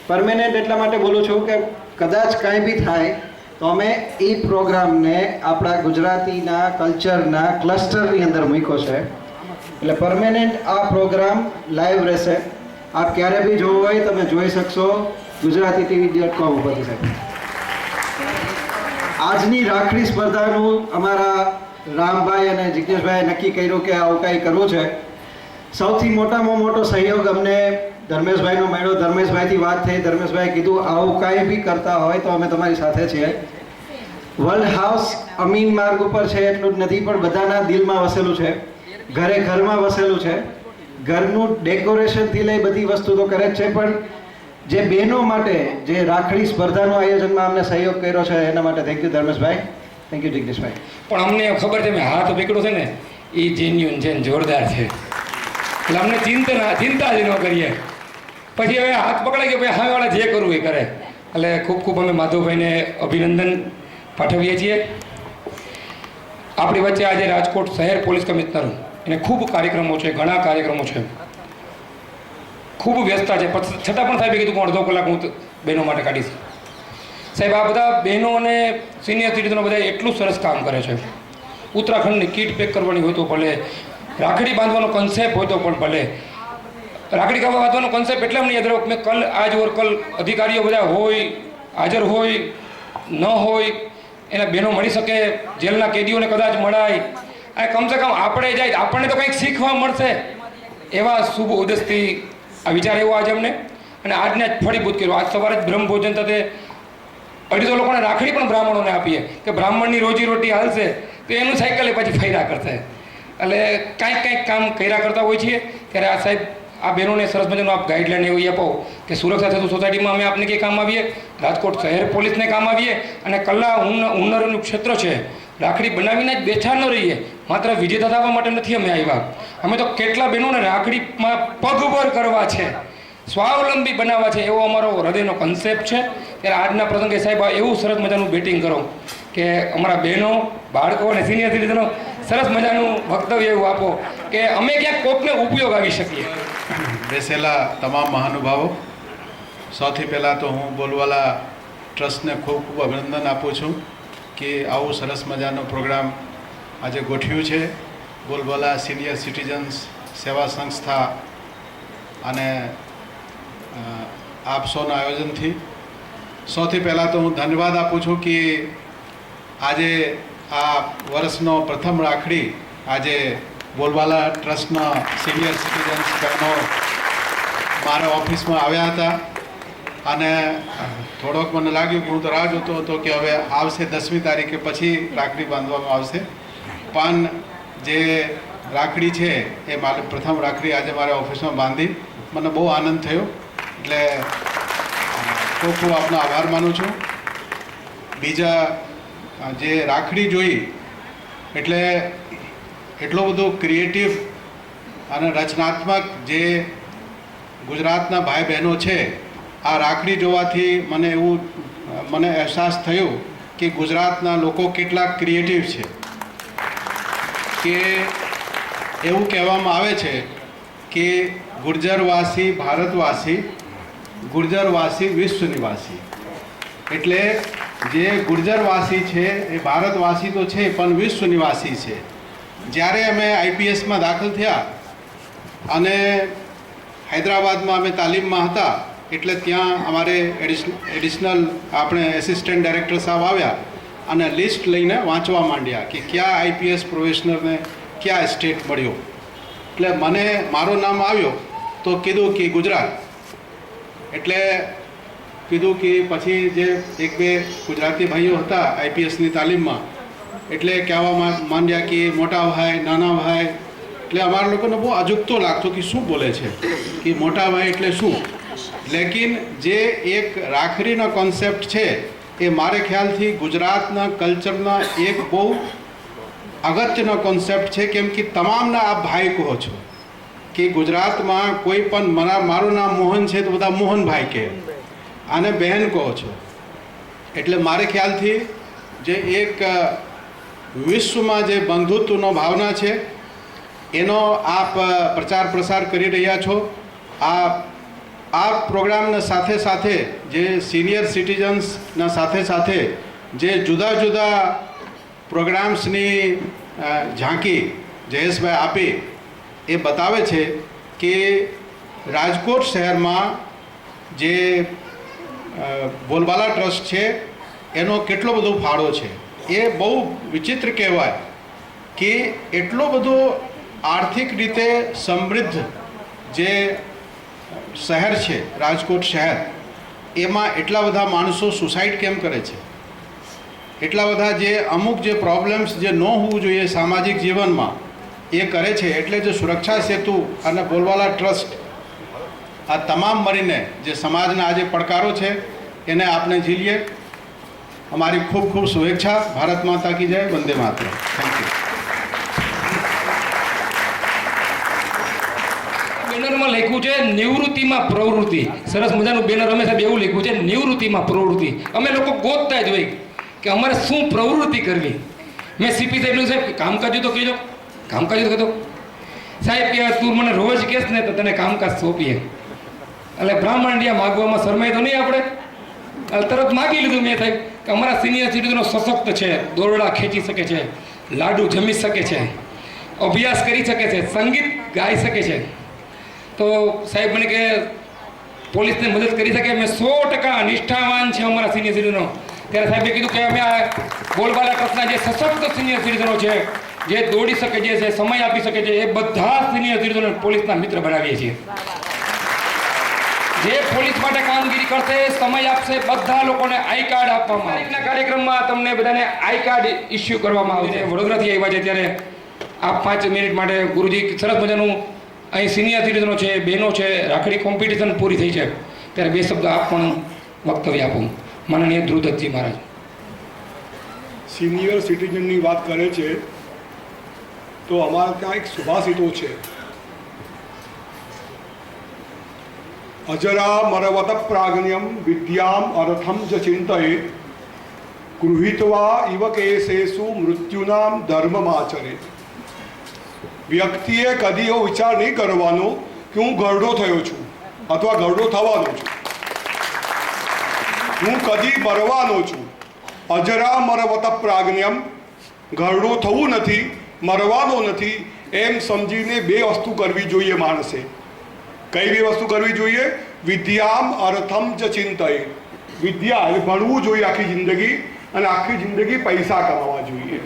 પરમેનન્ટ એટલા માટે બોલું છું કે કદાચ કાંઈ બી થાય તો અમે એ પ્રોગ્રામને આપણા ગુજરાતીના કલ્ચરના ક્લસ્ટરની અંદર મૂક્યો છે. એટલે પરમેનન્ટ આ પ્રોગ્રામ લાઈવ રહેશે. આપ ક્યારે બી જોવો હોય તમે જોઈ શકશો ગુજરાતી tv.com ઉપરથી. સાહેબ, આજની રાખડી સ્પર્ધાનું અમારા રામભાઈ અને જિજ્ઞેશભાઈએ નક્કી કર્યું કે આવું કાંઈ કરવું છે. સૌથી મોટામાં મોટો સહયોગ અમને ધર્મેશભાઈનો મળ્યો. ધર્મેશભાઈથી વાત થઈ, ધર્મેશભાઈએ કીધું આવું કાંઈ બી કરતા હોય તો અમે તમારી સાથે છીએ. વર્લ્ડ હાઉસ અમીન માર્ગ ઉપર છે એટલું જ નથી, પણ બધાના દિલમાં વસેલું છે, ઘરે ઘરમાં વસેલું છે. ઘરનું ડેકોરેશનથી લઈ બધી વસ્તુ તો કરે જ છે, પણ જે બહેનો માટે જે રાખડી સ્પર્ધાનું આયોજનમાં અમને સહયોગ કર્યો છે એના માટે thank you Dharmeshbhai, thank you જિગ્નેશભાઈ. પણ અમને ખબર છે મેં હાથ પકડ્યો છે ને એ જેન્યુન છે, જોરદાર છે, એટલે અમને ચિંતા જ ન કરીએ. પછી હવે હાથ પકડાય કે ભાઈ સામેવાળા જે કરવું એ કરે. એટલે ખૂબ ખૂબ અમે માધવભાઈને અભિનંદન પાઠવીએ છીએ. આપણી વચ્ચે આજે રાજકોટ શહેર પોલીસ કમિશનર એને ખૂબ કાર્યક્રમો છે, ઘણા કાર્યક્રમો છે, ખૂબ વ્યસ્તતા છે, છતાં પણ સાહેબે કીધું કે અડધો કલાક હું બહેનો માટે કાઢીશ. સાહેબ, આ બધા બહેનો અને સિનિયર સિટીઝનો બધા એટલું સરસ કામ કરે છે. ઉત્તરાખંડની કીટ પેક કરવાની હોય તો ભલે, રાખડી બાંધવાનો કન્સેપ્ટ હોય તો પણ ભલે. રાખડી બાંધવાનો કન્સેપ્ટ એટલે નહીં યાદ રાખો, મેં કલ આજ ઓર કલ અધિકારીઓ બધા હોય, હાજર હોય ન હોય, એના બહેનો મળી શકે, જેલના કેદીઓને કદાચ મળાય, આ કમસે કમ આપણે જાય આપણને તો કંઈક શીખવા મળશે, એવા શુભ ઉદ્દેશથી આ વિચાર એવો આજે અમને. અને આજને જ ફળીભૂત કર્યો. આજ સવારે જ બ્રહ્મભોજન થતે 250 લોકોને રાખડી પણ બ્રાહ્મણોને આપીએ કે બ્રાહ્મણની રોજીરોટી હાલશે તો એનું સાયકલે પછી ફર્યા કરશે. એટલે કાંઈક કામ કર્યા કરતા હોય છીએ. ત્યારે આ સાહેબ આ બહેનોને સરસ મજાનું આપ ગાઈડલાઈન એવી આપો કે સુરક્ષા સેતુ સોસાયટીમાં અમે આપને કંઈ કામ આવીએ, રાજકોટ શહેર પોલીસને કામ આવીએ, અને કલા હુનરનું ક્ષેત્ર છે. રાખડી બનાવીને જ બેઠા ન રહીએ, માત્ર વિજેતા થવા માટે નથી અમે આવ્યા. અમે તો કેટલા બહેનોને રાખડીમાં પગભર કરવા છે, સ્વાવલંબી બનાવવા છે, એવો અમારો હૃદયનો કન્સેપ્ટ છે. ત્યારે આજના પ્રસંગે સાહેબ એવું સરસ મજાનું બેટિંગ કરો કે અમારા બહેનો, બાળકો અને સિનિયર સિટીઝનો સરસ મજાનું વક્તવ્ય એવું આપો કે અમે ક્યાંક કોકને ઉપયોગ આવી શકીએ. બેસેલા તમામ મહાનુભાવો, સૌથી પહેલાં તો હું બોલવાલા ટ્રસ્ટને ખૂબ ખૂબ અભિનંદન આપું છું કે આવું સરસ મજાનો પ્રોગ્રામ આજે ગોઠવ્યું છે. બોલવાલા સિનિયર સિટીઝન્સ સેવા સંસ્થા અને આપ સૌના આયોજનથી સૌથી પહેલાં તો હું ધન્યવાદ આપું છું કે આજે આ વર્ષનો પ્રથમ રાખડી આજે બોલવાલા ટ્રસ્ટના સિનિયર સિટીઝન્સ બહેનો મારા ઓફિસમાં આવ્યા હતા અને થોડોક મને લાગ્યું કે હું તો રાહ જોતો હતો કે હવે આવશે 10મી તારીખે પછી રાખડી બાંધવામાં આવશે, પણ જે રાખડી છે એ મારી પ્રથમ રાખડી આજે મારા ઓફિસમાં બાંધી મને બહુ આનંદ થયો, એટલે ખૂબ ખૂબ આપનો આભાર માનું છું. બીજા જે રાખડી જોઈ એટલે એટલો બધો ક્રિએટિવ અને રચનાત્મક જે ગુજરાતના ભાઈ બહેનો છે, આ રાખડી જોવાથી મને અહેસાસ થયો કે ગુજરાતના લોકો કેટલા ક્રિએટિવ છે. કે એવું કહેવામાં આવે છે કે ગુર્જરવાસી ભારતવાસી, ગુર્જરવાસી વિશ્વ નિવાસી. એટલે જે ગુર્જરવાસી છે એ ભારતવાસી તો છે પણ વિશ્વ નિવાસી છે. જ્યારે અમે આઈપીએસમાં દાખલ થયા અને હૈદરાબાદમાં અમે તાલીમમાં હતા એટલે ત્યાં અમારે એડિશનલ આપણે એસિસ્ટન્ટ ડાયરેક્ટર સાહેબ આવ્યા અને લિસ્ટ લઈને વાંચવા માંડ્યા કે કયા આઈપીએસ પ્રોફેશનરને કયા સ્ટેટ મળ્યો. એટલે મને મારું નામ આવ્યો તો કીધું કે ગુજરાત. એટલે કીધું કે પછી જે એક બે ગુજરાતી ભાઈઓ હતા આઈપીએસની તાલીમમાં એટલે કહેવા માંડ્યા કે મોટા ભાઈ, નાના ભાઈ. એટલે અમારા લોકોને બહુ અજુગતો લાગતો કે શું બોલે છે કે મોટા ભાઈ એટલે શું. લેકિન જે એક રાખડીનો કોન્સેપ્ટ છે એ મારે ખ્યાલથી ગુજરાતના કલ્ચરના એક બહુ અગત્યનો કોન્સેપ્ટ છે, કેમ કે તમામના આપ ભાઈ કહો છો. કે ગુજરાતમાં કોઈ પણ મારું નામ મોહન છે તો બધા મોહનભાઈ કહે અને બહેન કહો છો. એટલે મારે ખ્યાલથી જે એક વિશ્વમાં જે બંધુત્વનો ભાવના છે એનો આપ પ્રચાર પ્રસાર કરી રહ્યા છો. આ પ્રોગ્રામના સાથે સાથે જે સિનિયર સિટીઝન્સના સાથે સાથે જે જુદા જુદા પ્રોગ્રામ્સની ઝાંકી જયેશભાઈ આપી એ બતાવે છે કે રાજકોટ શહેરમાં જે બોલબાલા ટ્રસ્ટ છે એનો કેટલો બધો ફાળો છે. એ બહુ વિચિત્ર કહેવાય કે એટલો બધો આર્થિક રીતે સમૃદ્ધ જે શહેર છે રાજકોટ શહેર, એમાં એટલા બધા માણસો સુસાઇડ કેમ કરે છે? એટલા બધા જે અમુક જે પ્રોબ્લેમ્સ જે ન હોવું જોઈએ સામાજિક જીવનમાં એ કરે છે. એટલે જે સુરક્ષા સેતુ અને બોલવાલા ટ્રસ્ટ આ તમામ મળીને જે સમાજના આજે પડકારો છે એને આપણે ઝીલીએ. અમારી ખૂબ ખૂબ શુભેચ્છા. ભારત માતા કી જય. વંદે માતરમ. Thank you. બેનરમાં લખ્યું છે નિવૃત્તિમાં પ્રવૃત્તિ. સરસ મજાનું બેનર અમે સાહેબ એવું લખ્યું છે નિવૃત્તિમાં પ્રવૃત્તિ. અમે લોકો ગોતતા જ હોય કે અમારે શું પ્રવૃત્તિ કરવી. મેં સીપી સાહેબનું સાહેબ કામકાજ તો કહેજો, કામકાજ તો કહેતો સાહેબ કે તું મને રોજ કહેશ ને તો તને કામકાજ સોંપીએ. એટલે બ્રાહ્મણિયા માગવામાં શરમાય તો નહીં આપણે. તરત માગી લીધું મેં સાહેબ કે અમારા સિનિયર સિટીઝનો સશક્ત છે, દોરડા ખેંચી શકે છે, લાડુ જમી શકે છે, અભ્યાસ કરી શકે છે, સંગીત ગાઈ શકે છે. તો સાહેબ મને કે પોલીસને મદદ કરી શકે. મેં 100% નિષ્ઠાવાન છે અમારા સિનિયર સિટીઝનો. ત્યારે સાહેબે કીધું કે અમે આ બોલબાલા ટ્રસ્ટના જે સશક્ત સિનિયર સિટીઝનો છે, જે દોડી શકે છે, સમય આપી શકે છે, એ બધા સિનિયર સિટીઝનો પોલીસના મિત્ર બનાવીએ છીએ. જે પોલીસ માટે કામગીરી કરશે, સમય આપશે, બધા લોકોને આઈ કાર્ડ આપવામાં આવશે. કાર્યક્રમમાં તમને બધાને આઈ કાર્ડ ઇસ્યુ કરવામાં આવશે. વડોદરાથી આવ્યા છે ત્યારે આપ 5 મિનિટ માટે ગુરુજી સરસ મજાનું અહીં સિનિયર સિટીઝનો છે, બહેનો છે, રાખડી કોમ્પિટિશન પૂરી થઈ છે ત્યારે 2 શબ્દ આપ પણ વક્તવ્ય આપું. માનનીય ધ્રુવદત્તજી મહારાજ. સિનિયર સિટીઝનની વાત કરે છે તો અમારા ત્યાં એક સુભાષિતો છે, અજરા મરવત પ્રાજ્ઞ્યમ વિદ્યામ અર્થમ જ ચિંતયે ગૃહીત્વા ઇવ કેશેષુ મૃત્યુનામ ધર્મમાચરે. વ્યક્તિએ કદી એવો વિચાર નહીં કરવાનો કે હું ઘરડો થયો છું અથવા ઘરડો થવાનો છું, હું કદી મરવાનો છું. અજરા મરવત પ્રાજ્ઞ્યમ, ઘરડો થવું નથી, મરવાનો નથી એમ સમજીને 2 વસ્તુ કરવી જોઈએ માણસે. કઈ 2 વસ્તુ કરવી જોઈએ? વિદ્યામ અર્થમ જ ચિંતયે. વિદ્યા ભણવું જોઈએ આખી જિંદગી, અને આખી જિંદગી પૈસા કમાવા જોઈએ.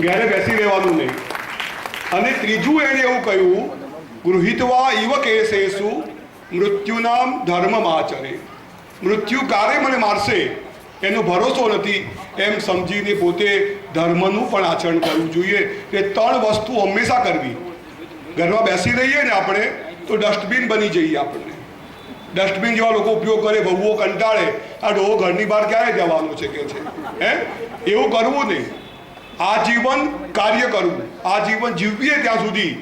ઘરે બેસી રહેવાનું નહીં. અને ત્રીજું એણે એવું કહ્યું, ગૃહિતવા ઇવ કેશેષુ મૃત્યુનામ ધર્મમાચરે. મૃત્યુ ક્યારે મને મારશે એનો ભરોસો નથી એમ સમજીને પોતે ધર્મનું પણ આચરણ કરવું જોઈએ. એ 3 વસ્તુ હંમેશા કરવી. ઘરમાં બેસી રહીએ ને આપણે તો ડસ્ટબિન બની જઈએ. આપણને ડસ્ટબિન જેવા લોકો ઉપયોગ કરે, બહુઓ કંટાળે, આ ડોહો ઘરની બહાર ક્યારે જવાનો છે કે છે, હે, એવું કરવું નહીં. આજીવન કાર્ય કરવું, આજીવન જીવીએ ત્યાં સુધી.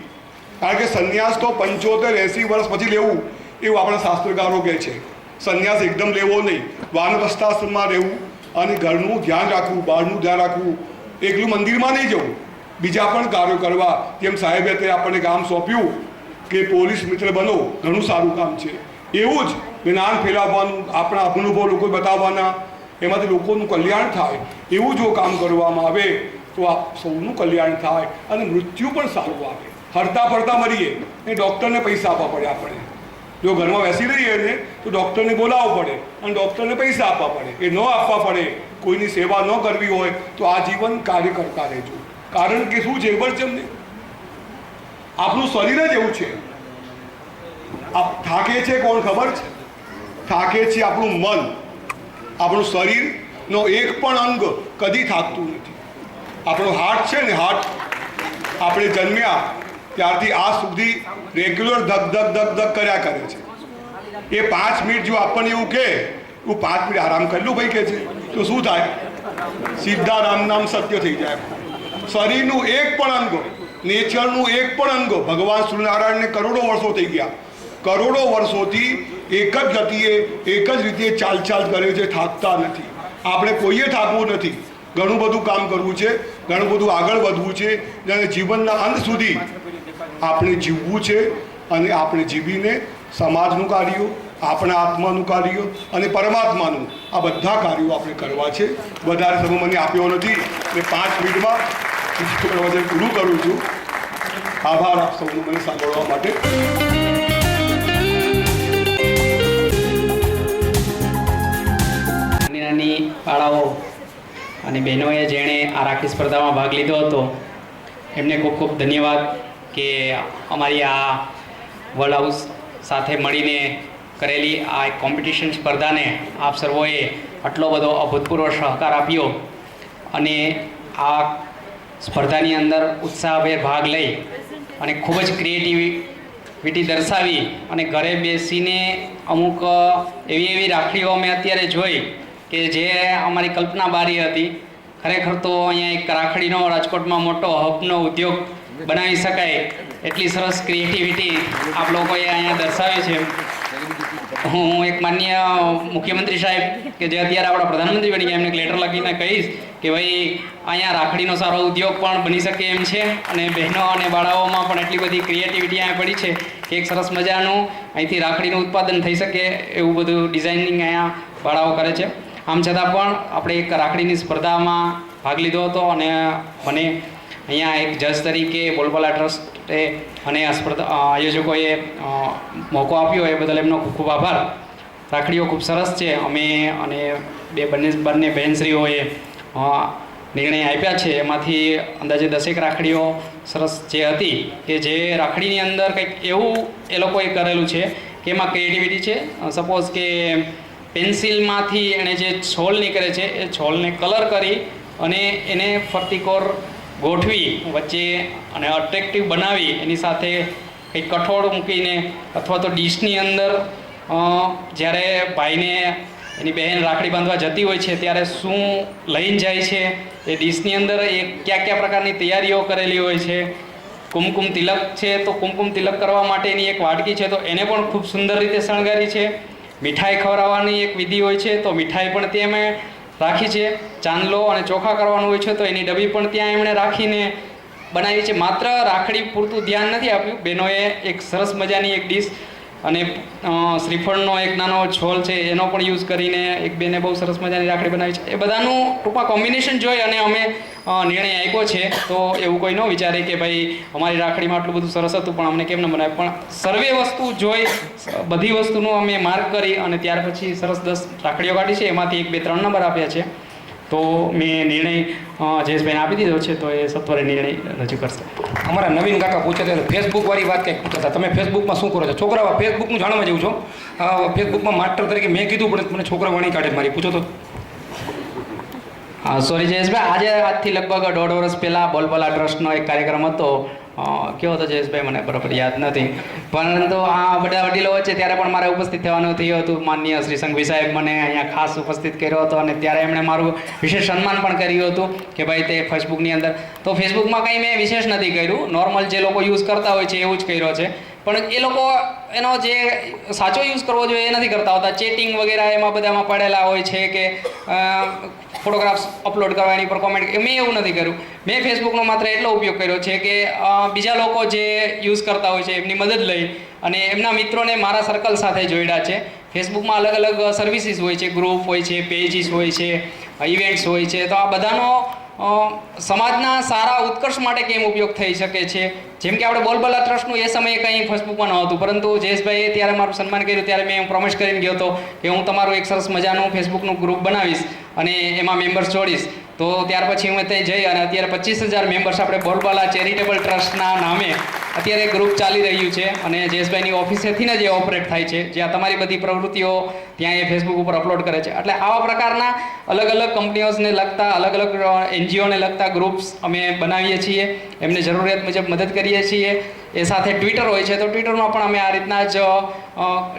કારણ કે સંન્યાસ તો 75-80 વર્ષ પછી લેવું એવું આપણા શાસ્ત્રકારો કહે છે. સંન્યાસ એકદમ લેવો નહીં, વાનપ્રસ્થાશ્રમમાં રહેવું અને ઘરનું ધ્યાન રાખવું, બહારનું ધ્યાન રાખવું. એકલું મંદિરમાં નહીં જવું, બીજા પણ કાર્યો કરવા. જેમ સાહેબે તે આપણને કામ સોંપ્યું કે પોલીસ મિત્ર બનો, ઘણું સારું કામ છે. એવું જ જ્ઞાન ફેલાવવાનું, આપણા અનુભવ લોકો બતાવવાના, એમાંથી લોકોનું કલ્યાણ થાય, એવું જો કામ કરવામાં આવે તો આ સૌનું કલ્યાણ થાય અને મૃત્યુ પણ સારું આવે. હરતા ફરતા મરીએ એ ડૉક્ટરને પૈસા આપવા પડે. આપણે જો ઘરમાં બેસી રહીએ ને તો ડૉક્ટરને બોલાવવું પડે અને ડૉક્ટરને પૈસા આપવા પડે. એ ન આપવા પડે, કોઈની સેવા ન કરવી હોય તો આજીવન કાર્ય કરતા રહેજો. કારણ કે શું છે ખબર છે અમને? આપણું શરીર જ એવું છે. આપ થાકે છે કોણ ખબર છે? થાકે છે આપણું મન. આપણું શરીરનો એક પણ અંગ કદી થાકતું નથી. આપણો હાર્ટ છે ને, હાર્ટ, આપણે જન્મ્યા ત્યારથી આજ સુધી રેગ્યુલર ધક ધક ધક ધક કર્યા કરે છે. એ 5 મિનિટ જો આપણને એવું કહે હું 5 મિનિટ આરામ કરી લઉં ભાઈ કે છે તો શું થાય? સીધા રામ નામ સત્ય થઈ જાય. શરીરનું એક પણ અંગ, નેચરનું એક પણ અંગ, ભગવાન સૂર્યનારાયણને કરોડો વર્ષો થઈ ગયા, કરોડો વર્ષોથી એક જ ગતિએ એક જ રીતે ચાલ કરે છે, થાકતા નથી. આપણે કોઈએ થાકવું નથી. ઘણું બધું કામ કરવું છે, ઘણું બધું આગળ વધવું છે, અને જીવનના અંત સુધી આપણે જીવવું છે. અને આપણે જીવીને સમાજનું કાર્યો, આપણા આત્માનું કાર્ય અને પરમાત્માનું, આ બધા કાર્યો આપણે કરવા છે. વધારે સમય મને આપ્યો નથી એટલે 5 મિનિટમાં વચન પૂરું કરું છું. આભાર આપ સૌનો મને સાંભળવા માટે. નાની બાળાઓ અને બહેનોએ જેણે આ રાખી સ્પર્ધામાં ભાગ લીધો હતો એમને ખૂબ ખૂબ ધન્યવાદ કે અમારી આ વર્લ્ડ હાઉસ સાથે મળીને કરેલી આ એક કોમ્પિટિશન સ્પર્ધાને આપ સર્વોએ આટલો બધો અભૂતપૂર્વ સહકાર આપ્યો અને આ સ્પર્ધાની અંદર ઉત્સાહભેર ભાગ લઈ અને ખૂબ જ ક્રિએટિવિટી દર્શાવી અને ઘરે બેસીને અમુક એવી રાખડીઓ અમે અત્યારે જોઈ કે જે અમારી કલ્પના બારી હતી. ખરેખર તો અહીંયા એક રાખડીનો રાજકોટમાં મોટો હબનો ઉદ્યોગ બનાવી શકાય એટલી સરસ ક્રિએટિવિટી આપ લોકોએ અહીંયા દર્શાવી છે. હું એક માનનીય મુખ્યમંત્રી સાહેબ કે જે અત્યારે આપણા પ્રધાનમંત્રી બની ગયા એમને એક લેટર લખીને કહીશ કે ભાઈ અહીંયા રાખડીનો સારો ઉદ્યોગ પણ બની શકે એમ છે અને બહેનો અને બાળાઓમાં પણ એટલી બધી ક્રિએટિવિટી અહીંયા પડી છે કે એક સરસ મજાનું અહીંથી રાખડીનું ઉત્પાદન થઈ શકે એવું બધું ડિઝાઇનિંગ અહીંયા બાળાઓ કરે છે. આમ છતાં પણ આપણે એક રાખડીની સ્પર્ધામાં ભાગ લીધો હતો અને મને અહીંયા એક જજ તરીકે બોલબાલા ટ્રસ્ટે અને આ સ્પર્ધા આયોજકોએ મોકો આપ્યો એ બદલ એમનો ખૂબ ખૂબ આભાર. રાખડીઓ ખૂબ સરસ છે. અમે અને બંને બહેનશ્રીઓએ નિર્ણય આપ્યા છે એમાંથી અંદાજે 10 રાખડીઓ સરસ જે હતી કે જે રાખડીની અંદર કંઈક એવું એ લોકોએ કરેલું છે કે એમાં ક્રિએટિવિટી છે. સપોઝ કે પેન્સિલમાંથી એણે જે છોલ નીકળે છે એ છોલને કલર કરી અને એને ફરતીકોર ગોઠવી વચ્ચે અને અટ્રેક્ટિવ બનાવી એની સાથે કંઈક કઠોળ મૂકીને અથવા તો ડીશની અંદર જ્યારે ભાઈને એની બહેન રાખડી બાંધવા જતી હોય છે ત્યારે શું લઈને જાય છે એ ડીશની અંદર એ કયા પ્રકારની તૈયારીઓ કરેલી હોય છે. કુમકુમ તિલક છે તો કુમકુમ તિલક કરવા માટેની એક વાટકી છે તો એને પણ ખૂબ સુંદર રીતે શણગારી છે. મીઠાઈ ખવડાવવાની એક વિધિ હોય છે તો મીઠાઈ પણ ત્યાં અમે રાખી છે. ચાંદલો અને ચોખા કરવાનું હોય છે તો એની ડબ્બી પણ ત્યાં એમણે રાખીને બનાવી છે. માત્ર રાખડી પૂરતું ધ્યાન નથી આપ્યું, બહેનોએ એક સરસ મજાની એક ડીશ અને શ્રીફળનો એક નાનો છોલ છે એનો પણ યુઝ કરીને એક બેને બહુ સરસ મજાની રાખડી બનાવી છે. એ બધાનું ટૂંકમાં કોમ્બિનેશન જોઈ અને અમે નિર્ણય આપ્યો છે. તો એવું કોઈ ન વિચારે કે ભાઈ અમારી રાખડીમાં આટલું બધું સરસ હતું પણ અમને કેમ ન બનાવ્યું, પણ સર્વે વસ્તુ જોઈ બધી વસ્તુનું અમે માર્ક કરી અને ત્યાર પછી સરસ 10 રાખડીઓ કાઢી છે. એમાંથી 1, 2, 3 નંબર આપ્યા છે તો મેં નિર્ણય જયેશભાઈને આપી દીધો છે, તો એ સત્વરે નિર્ણય રજૂ કરશે. અમારા નવીન કાકા પૂછે છે ફેસબુકવાળી વાત કંઈક પૂછતા તમે ફેસબુકમાં શું કરો છો? છોકરાઓ ફેસબુકનું જાણવા જેવું છો. ફેસબુકમાં માસ્ટર તરીકે મેં કીધું પણ મને છોકરા વાણી કાઢે મારી પૂછો તો. હા સોરી જયેશભાઈ, આજે આજથી લગભગ 1.5 વર્ષ પહેલાં બોલબાલા ટ્રસ્ટનો એક કાર્યક્રમ હતો. કેવો હતો જયેશભાઈ મને બરાબર યાદ નથી, પરંતુ આ બધા વડીલો વચ્ચે ત્યારે પણ મારે ઉપસ્થિત થવાનું થયું હતું. માનનીય શ્રી સંઘવી સાહેબ મને અહીંયા ખાસ ઉપસ્થિત કર્યો હતો અને ત્યારે એમણે મારું વિશેષ સન્માન પણ કર્યું હતું કે ભાઈ તે ફેસબુકની અંદર. તો ફેસબુકમાં કંઈ મેં વિશેષ નથી કર્યું, નોર્મલ જે લોકો યુઝ કરતા હોય છે એવું જ કર્યો છે. પણ એ લોકો એનો જે સાચો યુઝ કરવો જોઈએ એ નથી કરતા હોતા. ચેટિંગ વગેરે એમાં બધામાં પડેલા હોય છે કે ફોટોગ્રાફ્સ અપલોડ કરવા, એની પર કોમેન્ટ. મેં એવું નથી કર્યું. મેં ફેસબુકનો માત્ર એટલો ઉપયોગ કર્યો છે કે બીજા લોકો જે યુઝ કરતા હોય છે એમની મદદ લઈ અને એમના મિત્રોને મારા સર્કલ સાથે જોડ્યા છે. ફેસબુકમાં અલગ અલગ સર્વિસીસ હોય છે, ગ્રુપ હોય છે, પેજીસ હોય છે, ઇવેન્ટ્સ હોય છે. તો આ બધાનો સમાજના સારા ઉત્કર્ષ માટે કેમ ઉપયોગ થઈ શકે છે. જેમ કે આપણે બોલબાલા ટ્રસ્ટનું એ સમયે કંઈ ફેસબુકમાં નહોતું, પરંતુ જયેશભાઈએ ત્યારે મારું સન્માન કર્યું ત્યારે મેં પ્રોમિસ કરીને ગયો હતો કે હું તમારું એક સરસ મજાનું ફેસબુકનું ગ્રુપ બનાવીશ અને એમાં મેમ્બર્સ જોડીશ. તો ત્યાર પછી હું ત્યાં જઈ અને અત્યારે 25,000 મેમ્બર્સ આપણે બોલબાલા ચેરિટેબલ ટ્રસ્ટના નામે અત્યારે ગ્રુપ ચાલી રહ્યું છે અને જયેશભાઈની ઓફિસેથી જ એ ઓપરેટ થાય છે, જ્યાં તમારી બધી પ્રવૃત્તિઓ ત્યાં એ ફેસબુક ઉપર અપલોડ કરે છે. એટલે આવા પ્રકારના અલગ અલગ કંપનીઓને લગતા, અલગ અલગ એનજીઓને લગતા ગ્રુપ્સ અમે બનાવીએ છીએ, એમને જરૂરિયાત મુજબ મદદ કરીએ છીએ. એ સાથે ટ્વિટર હોય છે, તો ટ્વિટરમાં પણ અમે આ રીતના જ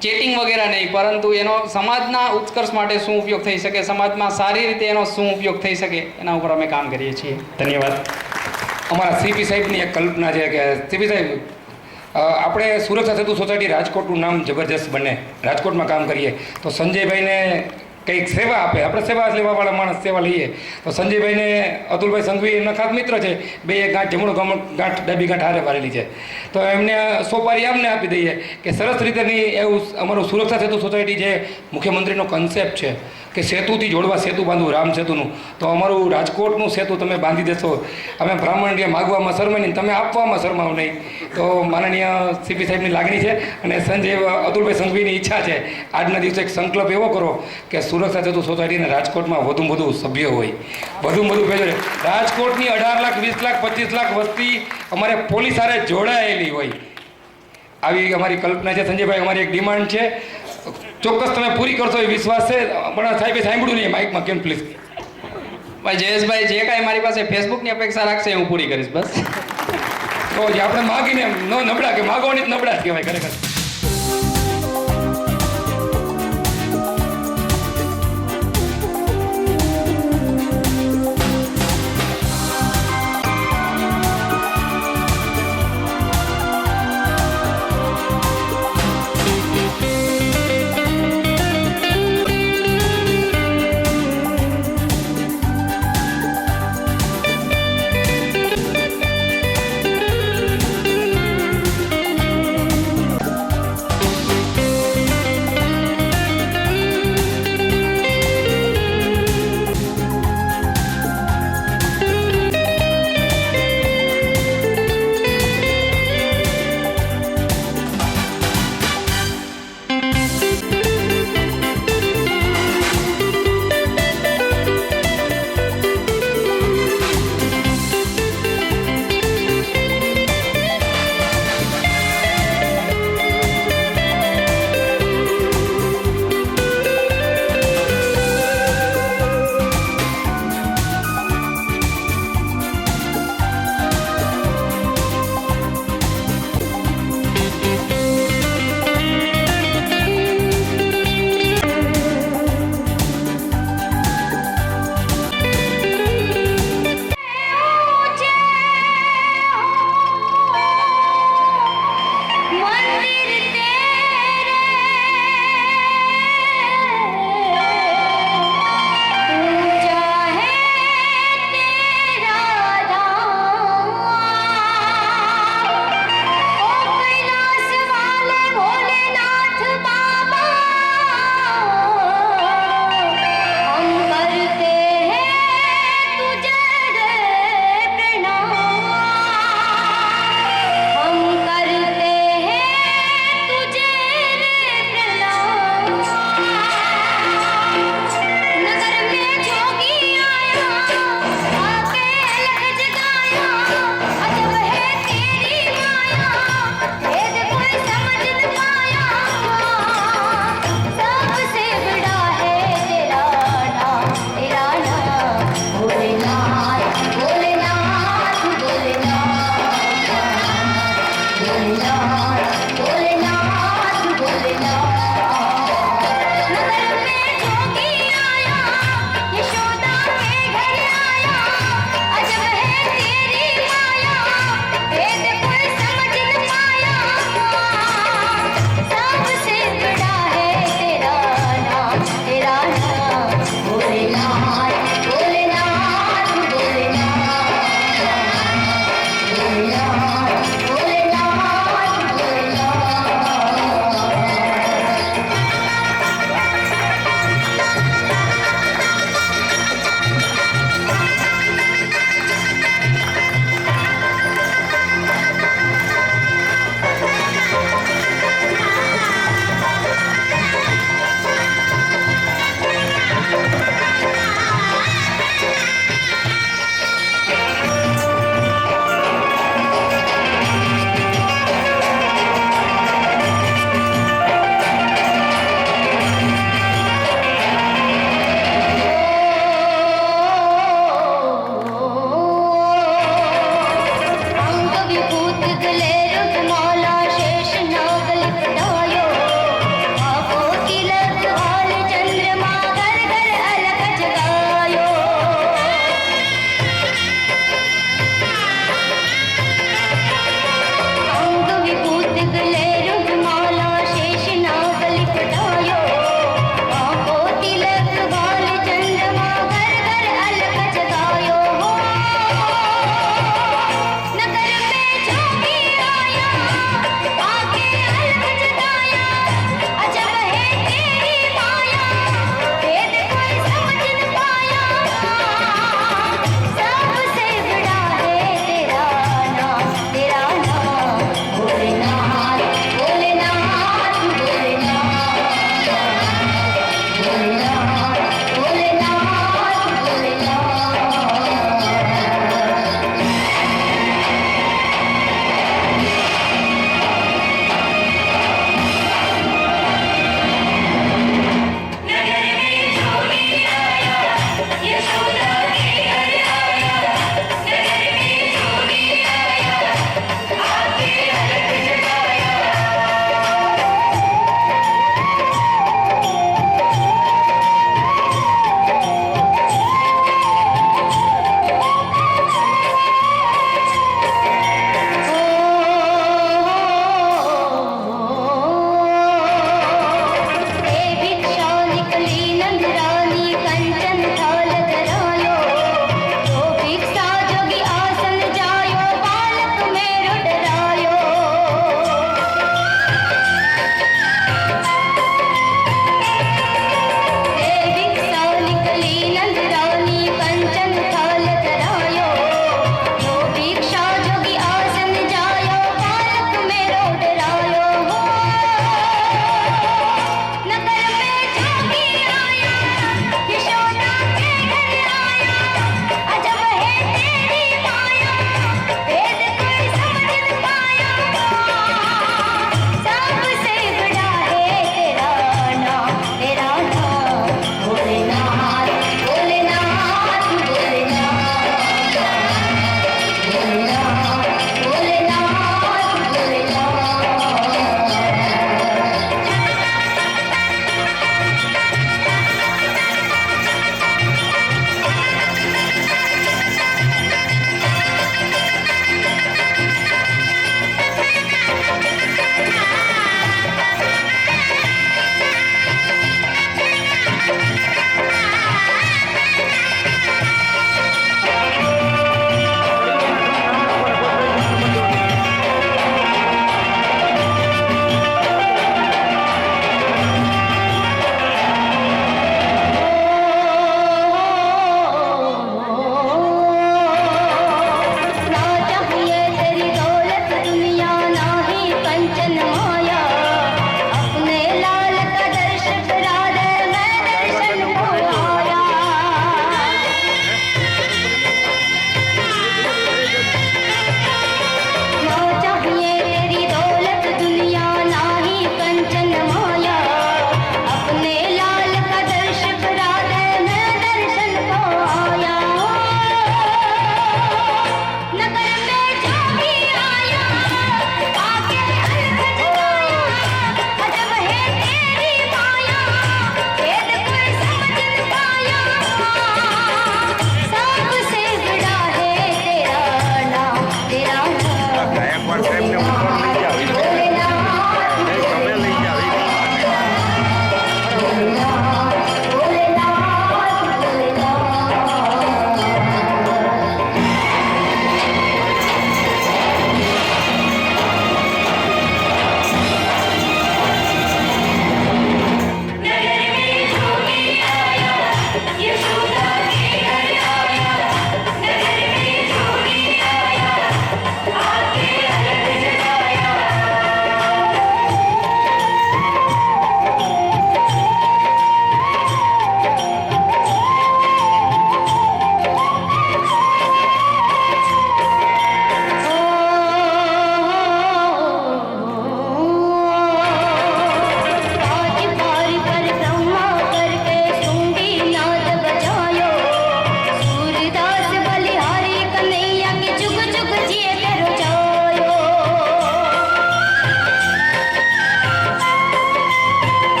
ચેટિંગ વગેરે નહીં, પરંતુ એનો સમાજના ઉત્કર્ષ માટે શું ઉપયોગ થઈ શકે, સમાજમાં સારી રીતે એનો શું ઉપયોગ થઈ શકે એના ઉપર અમે કામ કરીએ છીએ. ધન્યવાદ. અમારા સીપી સાહેબની એક કલ્પના છે કે સીપી સાહેબ આપણે સુરક્ષા સેતુ સોસાયટી રાજકોટનું નામ જબરજસ્ત બને, રાજકોટમાં કામ કરીએ તો સંજયભાઈને કંઈક સેવા આપે. આપણે સેવા લેવાવાળા માણસ સેવા લઈએ તો સંજયભાઈને અતુલભાઈ સંઘવી એમના ખાસ મિત્ર છે, બે ગાંઠ જમણો ગાંઠ ડાબી ગાંઠ હારે વારેલી છે. તો એમને સોપારી અમને આપી દઈએ કે સરસ રીતેની એવું અમારું સુરક્ષા સેતુ સોસાયટી જે મુખ્યમંત્રીનો કન્સેપ્ટ છે કે સેતુથી જોડવા સેતુ બાંધવું, રામ સેતુનું, તો અમારું રાજકોટનું સેતુ તમે બાંધી દેશો. અમે બ્રાહ્મણ માગવામાં શરમાઈ નહીં, તમે આપવામાં શરમાવ નહીં. તો માનનીય સીપી સાહેબની લાગણી છે અને સંજય અતુલભાઈ સંઘવીની ઈચ્છા છે આજના દિવસે એક સંકલ્પ એવો કરો કે સુરક્ષા સેતુ સોસાયટીને રાજકોટમાં વધુમાં વધુ સભ્યો હોય, વધુમાં વધુ ભેજો. રાજકોટની 18 લાખ, 20 લાખ, 25 લાખ વસ્તી અમારે પોલીસ સાથે જોડાયેલી હોય, આવી અમારી કલ્પના છે. સંજયભાઈ, અમારી એક ડિમાન્ડ છે, ચોક્કસ તમે પૂરી કરશો એ વિશ્વાસ છે. પણ સાહેબે સાંભળ્યું નહીં માઇકમાં, કેમ પ્લીઝ. ભાઈ જયેશભાઈ જે કાંઈ મારી પાસે ફેસબુકની અપેક્ષા રાખશે હું પૂરી કરીશ બસ. તો જે આપણે માગીને ન નબળા કે માગવાની જ નબળા જ કહેવાય ખરેખર.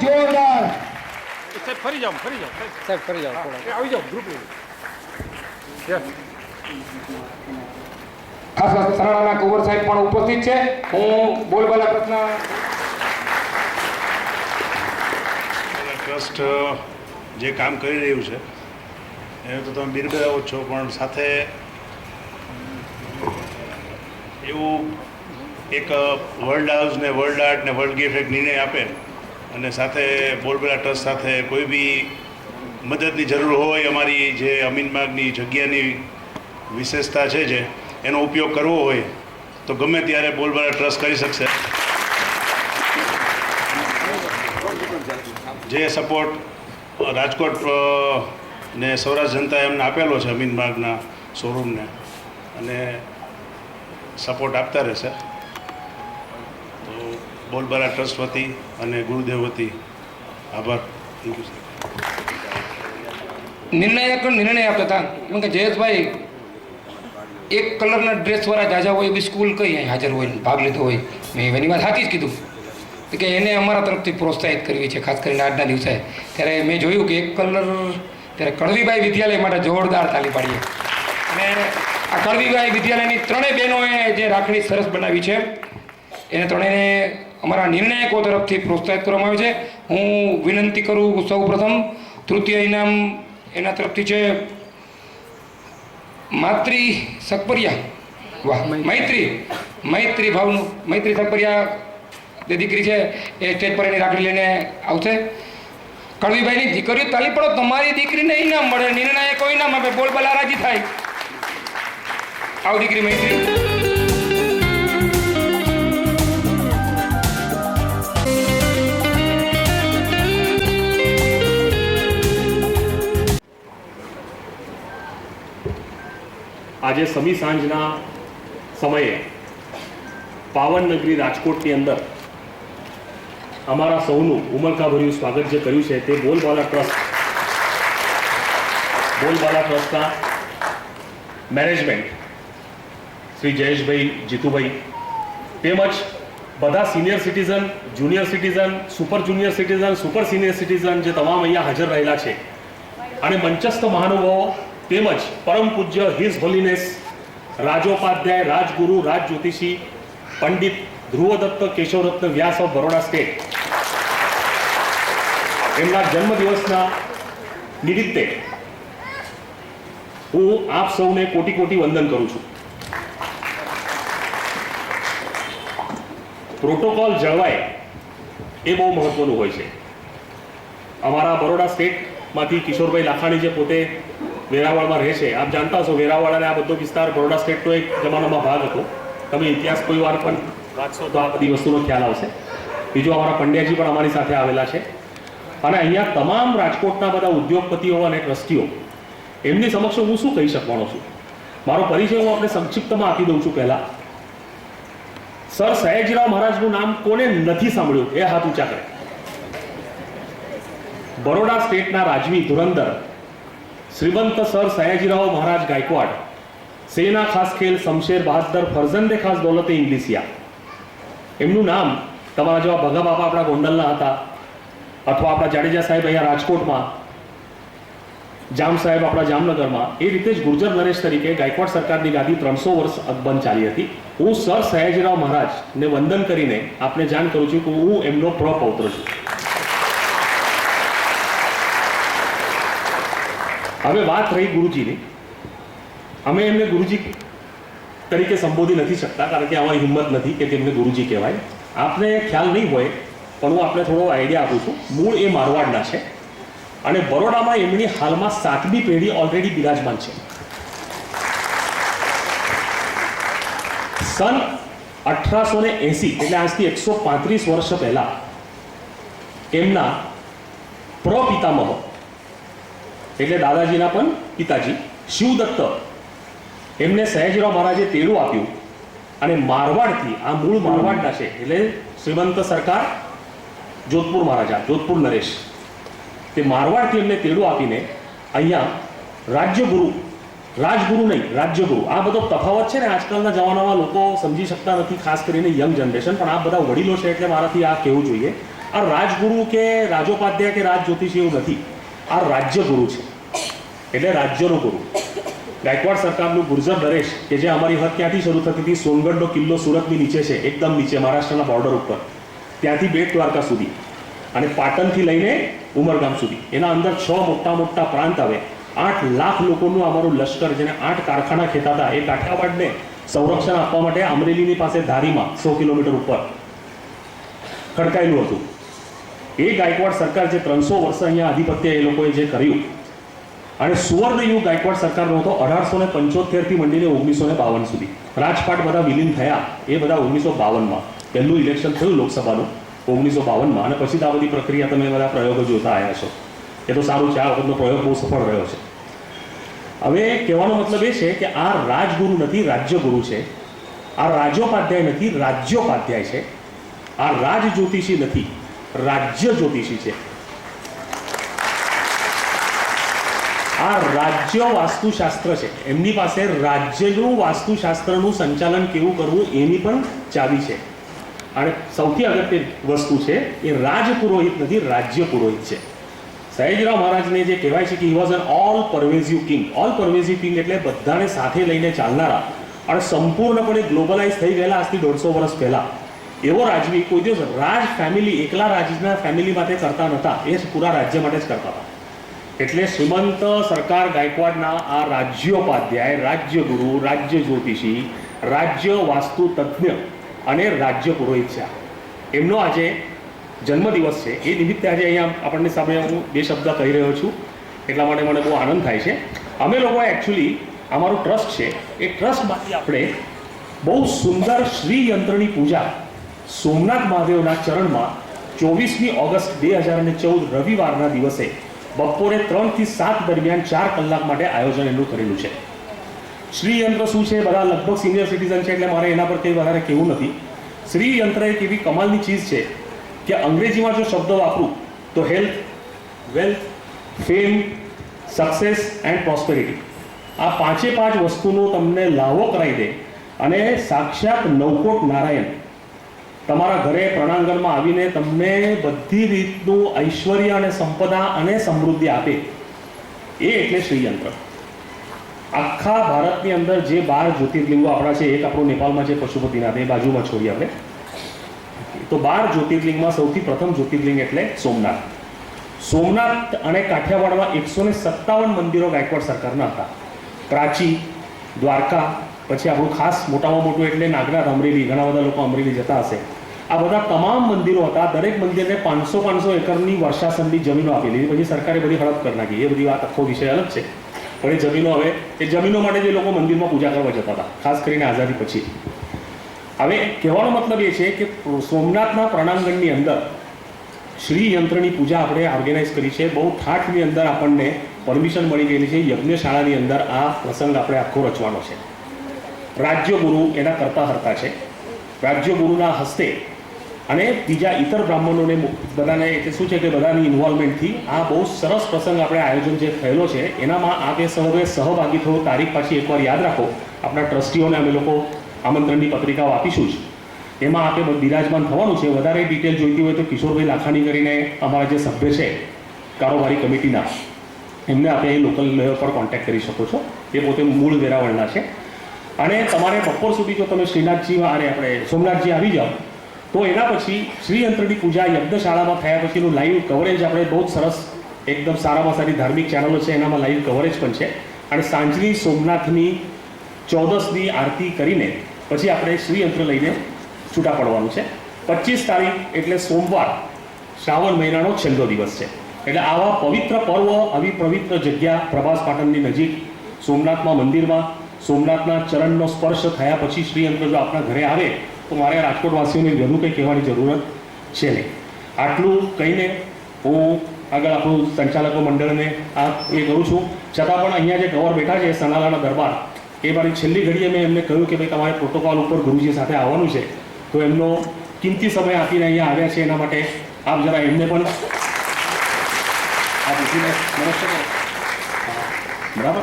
જોરદાર સાહેબ ફરી જાઓ સાહેબ કરી જાઓ થોડા. આવી જાઓ ગ્રુપ ખાસ વાત સરાણાના કુંવર સાહેબ પણ ઉપસ્થિત છે. હું બોલબાલા પ્રશ્ન ટ્રસ્ટ જે કામ કરી રહ્યું છે એને તો તમે બિરદાવો છો, પણ સાથે એવું એક વર્લ્ડ હાઉસ ને વર્લ્ડ આર્ટ ને વર્લ્ડ ગિફ્ટ એક નિર્ણય આપે અને સાથે બોલબેલા ટ્રસ્ટ સાથે કોઈ બી મદદની જરૂર હોય, અમારી જે અમીનબાગની જગ્યાની વિશેષતા છે જે એનો ઉપયોગ કરવો હોય તો ગમે ત્યારે બોલબેલા ટ્રસ્ટ કરી શકશે. જે સપોર્ટ રાજકોટ ને સૌરાષ્ટ્ર જનતાએ એમને આપેલો છે અમીનબાગના શોરૂમને, અને સપોર્ટ આપતા રહેશે. તો બોલબાલા ટ્રસ્ટ વતી અને ગુરુદેવ વતી આભાર. Thank you sir. નિર્ણાયક નિર્ણય આપતા હતા. કેમ કે જયેશભાઈ એક કલરના ડ્રેસવાળા જાજા હોય એવી સ્કૂલ કઈ અહીં હાજર હોય ને ભાગ લીધો હોય. મેં એની વાત સાચી જ કીધું કે એને અમારા તરફથી પ્રોત્સાહિત કરવી છે, ખાસ કરીને આજના દિવસે. ત્યારે મેં જોયું કે એક કલર, ત્યારે કડવીબાઈ વિદ્યાલય માટે જોરદાર તાલી પાડીએ. અને આ કડવીબાઈ વિદ્યાલયની ત્રણેય બહેનોએ જે રાખડી સરસ બનાવી છે એને ત્રણેયને અમારા નિર્ણાયકો તરફથી પ્રોત્સાહિત કરવામાં આવે છે. હું વિનંતી કરું સૌ પ્રથમ તૃતીય ઇનામ એના તરફથી છે માતૃ સકપરિયા. વાહ, મૈત્રી ભાવનું મૈત્રી સકપરિયા જે દીકરી છે એ સ્ટેજ પર એની રાખડી લઈને આવશે. કડવીભાઈની દીકરીઓ તાલી પડો, તમારી દીકરીને ઇનામ મળે, નિર્ણાયકો ઇનામ આપે, બોલબાલા રાજી થાય. આવ દીકરી મૈત્રી. આજે સમી સાંજના સમયે પાવન નગરી રાજકોટની અંદર અમારા સૌનું ઉમળકાભર્યું સ્વાગત જે કર્યું છે તે બોલબાલા ટ્રસ્ટના મેનેજમેન્ટ શ્રી જયેશભાઈ, જીતુભાઈ તેમજ બધા senior citizen, junior citizen, super junior citizen, super senior citizen જે તમામ અહીંયા હાજર રહેલા છે, અને મંચસ્થ મહાનુભાવો તેમજ પરમ પૂજ્ય હિઝ હોલીનેસ રાજોપાધ્યાય, રાજગુરુ, રાજ જ્યોતિષી પંડિત ધ્રુવદત્ત કેશવરત્ન વ્યાસ ઓફ બરોડા સ્ટેટ એમના જન્મદિવસના નિમિત્તે હું આપ સૌને કોટી કોટી વંદન કરું છું. પ્રોટોકોલ જળવાય એ બહુ મહત્વનું હોય છે. અમારા બરોડા સ્ટેટમાંથી કિશોરભાઈ લાખાણી જે પોતે વેરાવળમાં રહે છે, આપ જાણતા હશો વેરાવળ અને આ બધો વિસ્તાર બરોડા સ્ટેટનો એક જમાનામાં ભાગ હતો. તમે ઇતિહાસ કોઈ વાર પણ વાંચશો તો આ બધી વસ્તુનો ખ્યાલ આવશે. બીજું અમારા પંડ્યાજી પણ અમારી સાથે આવેલા છે. અને અહીંયા તમામ રાજકોટના બધા ઉદ્યોગપતિઓ અને ટ્રસ્ટીઓ એમની સમક્ષ હું શું કહી શકવાનો છું, મારો પરિચય હું આપણે સંક્ષિપ્તમાં આપી દઉં છું. પહેલા સર સયાજીરાવ મહારાજનું નામ કોને નથી સાંભળ્યું એ હાથ ઊંચા કરે. બરોડા સ્ટેટના રાજવી ધુરંધર શ્રીમંત સર સયાજીરાવ મહારાજ ગાયકવાડ, સેના ખાસ ખેલ શમશેર બહાદર ફરજંદે ખાસ દોલતે ઇંગ્લિશિયા. એમનું નામ તમારા જેવા ભગા બાપા આપણા ગોંડલના હતા, અથવા આપણા જાડેજા સાહેબ અહીંયા રાજકોટમાં, જામ સાહેબ આપણા જામનગરમાં, એ રીતે જ ગુર્જર નરેશ તરીકે ગાયકવાડ સરકારની ગાદી 300 વર્ષ અકબંધ ચાલી હતી. હું સર સયાજીરાવ મહારાજને વંદન કરીને આપને જાણ કરું છું કે હું એમનો પ્રપૌત્ર છું. હવે વાત રહી ગુરુજીની. અમે એમને ગુરુજી તરીકે સંબોધી નથી શકતા, કારણ કે અમારી હિંમત નથી કે તેમને ગુરુજી કહેવાય. આપને ખ્યાલ નહીં હોય પણ હું આપને થોડો આઈડિયા આપું છું. મૂળ એ મારવાડના છે અને બરોડામાં એમની હાલમાં 7મી પેઢી ઓલરેડી બિરાજમાન છે. સન 1880 એટલે આજથી 135 વર્ષ પહેલા એમના પ્રપિતામહ એટલે દાદાજીના પણ પિતાજી શિવદત્ત એમને સયાજીરાવ મહારાજે તેડું આપ્યું અને મારવાડથી, આ મૂળ મારવાડના છે એટલે શ્રીમંત સરકાર જોધપુર મહારાજા, જોધપુર નરેશ, તે મારવાડથી એમને તેડું આપીને અહીંયા રાજ્યગુરુ, રાજગુરુ નહીં રાજ્યગુરુ, આ બધો તફાવત છે ને આજકાલના જમાનામાં લોકો સમજી શકતા નથી, ખાસ કરીને યંગ જનરેશન, પણ આ બધા વડીલો છે એટલે મારાથી આ કહેવું જોઈએ. આ રાજગુરુ કે રાજોપાધ્યાય કે રાજ જ્યોતિષી એવું નથી, આ રાજ્યગુરુ છે, એટલે રાજ્યનો ગુરુ. ગાયકવાડ સરકારનું ગુર્જર દરેશ કે જે અમારી હદ ક્યાંથી શરૂ થતી હતી, સોનગઢનો કિલ્લો સુરતની નીચે છે, એકદમ નીચે મહારાષ્ટ્રના બોર્ડર ઉપર, ત્યાંથી બેટ દ્વારકા સુધી અને પાટણથી લઈને ઉમરગામ સુધી એના અંદર 6 મોટા મોટા પ્રાંત આવે. 8 લાખ લોકોનું અમારું લશ્કર, જેને 8 કારખાના ખેતાતા, એ કાઠિયાવાડને સંરક્ષણ આપવા માટે અમરેલીની પાસે ધારીમાં 100 કિલોમીટર ઉપર ખડકાયેલું હતું. એ ગાયકવાડ સરકાર જે 300 વર્ષ અહીંયા આધિપત્ય એ લોકોએ જે કર્યું, અને સુવર્ણ યુગ ગાયકવાડ સરકારનો હતો 1875 થી મંડીને 1952 સુધી. રાજપાટ બધા વિલીન થયા એ બધા 1952માં, પહેલું ઇલેક્શન થયું લોકસભાનું 1952માં, અને પછી આ બધી પ્રક્રિયા તમે બધા પ્રયોગો જોતા આવ્યા છો. એ તો સારું છે, આ વખતનો પ્રયોગ બહુ સફળ રહ્યો છે. હવે કહેવાનો મતલબ એ છે કે આ રાજગુરુ નથી, રાજ્યગુરુ છે. આ રાજોપાધ્યાય નથી, રાજ્યોપાધ્યાય છે. આ રાજ જ્યોતિષી નથી, રાજ્ય જ્યોતિષી છે. આ રાજ્ય વાસ્તુશાસ્ત્ર છે. એમની પાસે રાજ્યનું વાસ્તુશાસ્ત્રનું સંચાલન કેવું કરવું એની પણ ચાવી છે. અને સૌથી અગત્યની વસ્તુ છે એ રાજ પુરોહિત નથી, રાજ્ય પુરોહિત છે. સયાજીરાવ મહારાજને જે કહેવાય છે કે he was an all pervasive king. All pervasive king એટલે બધાને સાથે લઈને ચાલનારા અને સંપૂર્ણપણે ગ્લોબલાઇઝ થઈ ગયેલા આજથી 150 વર્ષ પહેલા એવો રાજવી કોઈ દિવસ રાજ ફેમિલી એકલા રાજના ફેમિલી માટે કરતા નહોતા, એ પૂરા રાજ્ય માટે જ કરતા હતા. એટલે શ્રીમંત સરકાર ગાયકવાડના આ રાજ્યોપાધ્યાય, રાજ્યગુરુ, રાજ્ય જ્યોતિષી, રાજ્ય વાસ્તુ તજ્ઞ અને રાજ્ય પુરોહિત છે. એમનો આજે જન્મદિવસ છે. એ નિમિત્તે આજે અહીંયા આપણને સામે હું 2 શબ્દ કહી રહ્યો છું, એટલા માટે મને બહુ આનંદ થાય છે. અમે લોકો એકચ્યુઅલી અમારું ટ્રસ્ટ છે, એ ટ્રસ્ટમાંથી આપણે બહુ સુંદર શ્રી યંત્રની પૂજા સોમનાથ મહાદેવના ચરણમાં 24મી ઓગસ્ટ 2014 રવિવારના દિવસે બપોરે 3 થી 7 દરમિયાન 4 કલાક માટે આયોજન એનું કરેલું છે. શ્રી યંત્ર શું છે, બધા લગભગ સિનિયર સિટીઝન છે એટલે મારે એના પર કંઈ વધારે કહેવું નથી. શ્રી યંત્ર એક એવી કમાલની ચીજ છે કે અંગ્રેજીમાં જો શબ્દ વાપરું તો health, wealth, fame, success and prosperity, આ 5 વસ્તુનો તમને લાવો કરાવી દે અને સાક્ષાત નવકોટ નારાયણ તમારા ઘરે પ્રણાંગણમાં આવીને તમને બધી રીતનું ઐશ્વર્ય અને સંપદા અને સમૃદ્ધિ આપે, એ એટલે શ્રીયંત્ર. આખા ભારતની અંદર જે 12 જ્યોતિર્લિંગો આપણા છે, એક આપણું નેપાળમાં છે પશુપતિનાથ, એ બાજુમાં છોડીએ આપણે, તો 12 જ્યોતિર્લિંગમાં સૌથી પ્રથમ જ્યોતિર્લિંગ એટલે સોમનાથ. સોમનાથ અને કાઠિયાવાડમાં 157 મંદિરો ગાયકવાડ સરકારના હતા. પ્રાચી, દ્વારકા, પછી આપણું ખાસ મોટામાં મોટું એટલે નાગનાથ, અમરેલી, ઘણા બધા લોકો અમરેલી જતા હશે. આ બધા તમામ મંદિરો હતા. દરેક મંદિરને 500 એકરની વર્ષાસનની જમીનો આપેલી. પછી સરકારે બધી હડપ કરી નાખી. એ બધી વાત આખો વિષય અલગ છે. પણ એ જમીનો હવે એ જમીનો માટે જે લોકો મંદિરમાં પૂજા કરવા જતા હતા, ખાસ કરીને આઝાદી પછી. હવે કહેવાનો મતલબ એ છે કે સોમનાથના પ્રણાંગણની અંદર શ્રી યંત્રની પૂજા આપણે ઓર્ગેનાઇઝ કરી છે. બહુ ઠાઠની અંદર આપણને પરમિશન મળી ગયેલી છે. યજ્ઞશાળાની અંદર આ પ્રસંગ આપણે આખો રચવાનો છે. રાજ્યગુરુ એના કરતા હરતા છે. રાજ્યગુરુના હસ્તે અને બીજા ઇતર બ્રાહ્મણોને બધાને એટલે શું છે કે બધાની ઇન્વોલ્વમેન્ટથી આ બહુ સરસ પ્રસંગ આપણે આયોજન જે થયેલો છે એનામાં આપે સૌએ સહભાગી થયો. તારીખ પાછી એકવાર યાદ રાખો. આપણા ટ્રસ્ટીઓને અમે લોકો આમંત્રણની પત્રિકાઓ આપીશું જ. એમાં આપે બિરાજમાન થવાનું છે. વધારે ડિટેલ જોઈતી હોય તો કિશોરભાઈ લાખાણી કરીને અમારા જે સભ્ય છે કારોબારી કમિટીના, એમને આપણે લોકલ લેવલ પર કોન્ટેક્ટ કરી શકો છો. એ પોતે મૂળ વેરાવળના છે. અને તમારે બપોર સુધી જો તમે શ્રીનાથજી અને આપણે સોમનાથજી આવી જાઓ તો એના પછી શ્રીયંત્રની પૂજા યજ્ઞશાળામાં થયા પછીનું લાઈવ કવરેજ આપણે બહુ જ સરસ, એકદમ સારામાં સારી ધાર્મિક ચેનલો છે એનામાં લાઈવ કવરેજ પણ છે. અને સાંજની સોમનાથની 14ની આરતી કરીને પછી આપણે શ્રીયંત્ર લઈને છૂટા પડવાનું છે. 25 તારીખ એટલે સોમવાર, શ્રાવણ મહિનાનો છેલ્લો દિવસ છે. એટલે આવા પવિત્ર પર્વ, આવી પવિત્ર જગ્યા પ્રભાસ પાટણની નજીક સોમનાથમાં મંદિરમાં સોમનાથના ચરણનો સ્પર્શ થયા પછી શ્રીયંત્ર જો આપણા ઘરે આવે તો મારે રાજકોટવાસીઓને વધુ કંઈ કહેવાની જરૂરત છે નહીં. આટલું કહીને હું આગળ આપણું સંચાલકો મંડળને આ એ કરું છું. છતાં પણ અહીંયા જે ગવર બેઠા છે સનાલાના દરબાર, એ મારી છેલ્લી ઘડીએ મેં એમને કહ્યું કે ભાઈ તમારે પ્રોટોકોલ ઉપર ગુરુજી સાથે આવવાનું છે, તો એમનો કિંમતી સમય આપીને અહીંયા આવ્યા છે. એના માટે આપ જરા એમને પણ આ પૂછીને નમસ્તે કરો. બરાબર.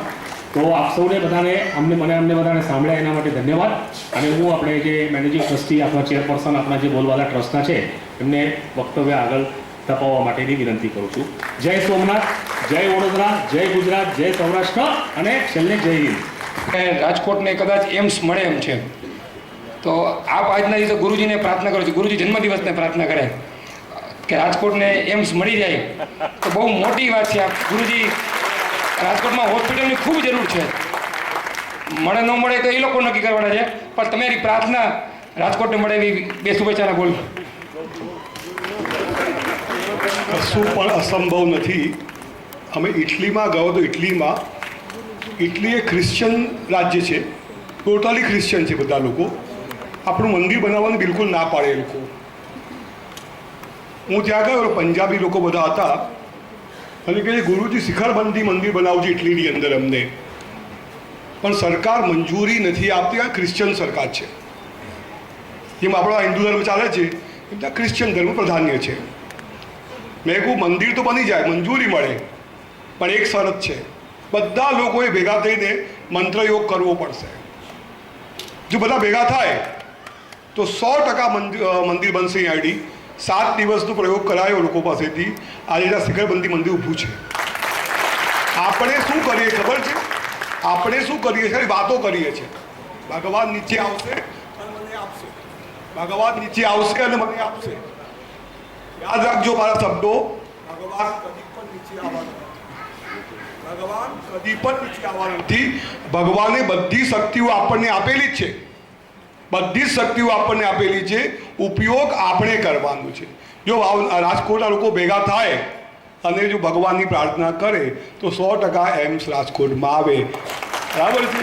તો આપ સૌને બધાને અમને બધાને સાંભળ્યા એના માટે ધન્યવાદ. અને હું આપણે જે મેનેજિંગ ટ્રસ્ટી આપણા ચેરપર્સન આપણા જે બોલવાલા ટ્રસ્ટના છે એમને વક્તવ્ય આગળ તપાવવા માટેની વિનંતી કરું છું. જય સોમનાથ, જય વડોદરા, જય ગુજરાત, જય સૌરાષ્ટ્ર અને છેલ્લે જય હિન્દ. રાજકોટને કદાચ એમ્સ મળે એમ છે, તો આપ આજના દિવસે ગુરુજીને પ્રાર્થના કરો છો, ગુરુજી જન્મદિવસને પ્રાર્થના કરે કે રાજકોટને એમ્સ મળી જાય તો બહુ મોટી વાત છે. આપ ગુરુજી, રાજકોટમાં હોસ્પિટલની ખૂબ જરૂર છે, મળે ન મળે તો એ લોકો નક્કી કરવાના છે, પણ તમારી પ્રાર્થના રાજકોટને મળે એવી 2 શુભેચ્છાના બોલ. કશું પણ અસંભવ નથી. અમે ઇટલીમાં ગયો તો ઇટલી એ ક્રિશ્ચિયન રાજ્ય છે, ટોટલી ક્રિશ્ચિયન છે બધા લોકો. આપણું મંદિર બનાવવાનું બિલકુલ ના પાડે એ લોકો. હું ત્યાં ગયો, પંજાબી લોકો બધા હતા અને કહે ગુરુજી શિખરબંધી મંદિર બનાવજો ઇટલીની અંદર અમને, પણ સરકાર મંજૂરી નથી આપતી. આ ક્રિશ્ચિયન સરકાર છે, જેમ આપણા હિન્દુ ધર્મ ચાલે છે એમ ત્યાં ક્રિશ્ચિયન ધર્મ પ્રાધાન્ય છે. મેં કહું મંદિર તો બની જાય, મંજૂરી મળે, પણ એક શરત છે, બધા લોકોએ ભેગા થઈને મંત્રયોગ કરવો પડશે. જો બધા ભેગા થાય તો 100% મંદિર બનશે. આઈડી 7 દિવસનો પ્રયોગ કરાયો લોકો પાસેથી, આજે ત્યાં શિખરબંધી મંદિર ઊભું છે. આપણે શું કરીએ ખબર છે? આપણે શું કરીએ છીએ? વાતો કરીએ છીએ. ભગવાન નીચે આવશે અને મને આપશે, ભગવાન નીચે આવશે અને મને આપશે. યાદ રાખજો મારા શબ્દો, ભગવાન કદી પણ નીચે આવવાના નથી. ભગવાન કદી પણ નીચે આવવાના નથી. ભગવાને બધી શક્તિઓ આપણને આપેલી જ છે, બધી જ શક્તિઓ આપણને આપેલી છે, ઉપયોગ આપણે કરવાનો છે. જો રાજકોટના લોકો ભેગા થાય અને જો ભગવાનની પ્રાર્થના કરે તો 100% એમ્સ રાજકોટમાં આવે. બરાબર છે?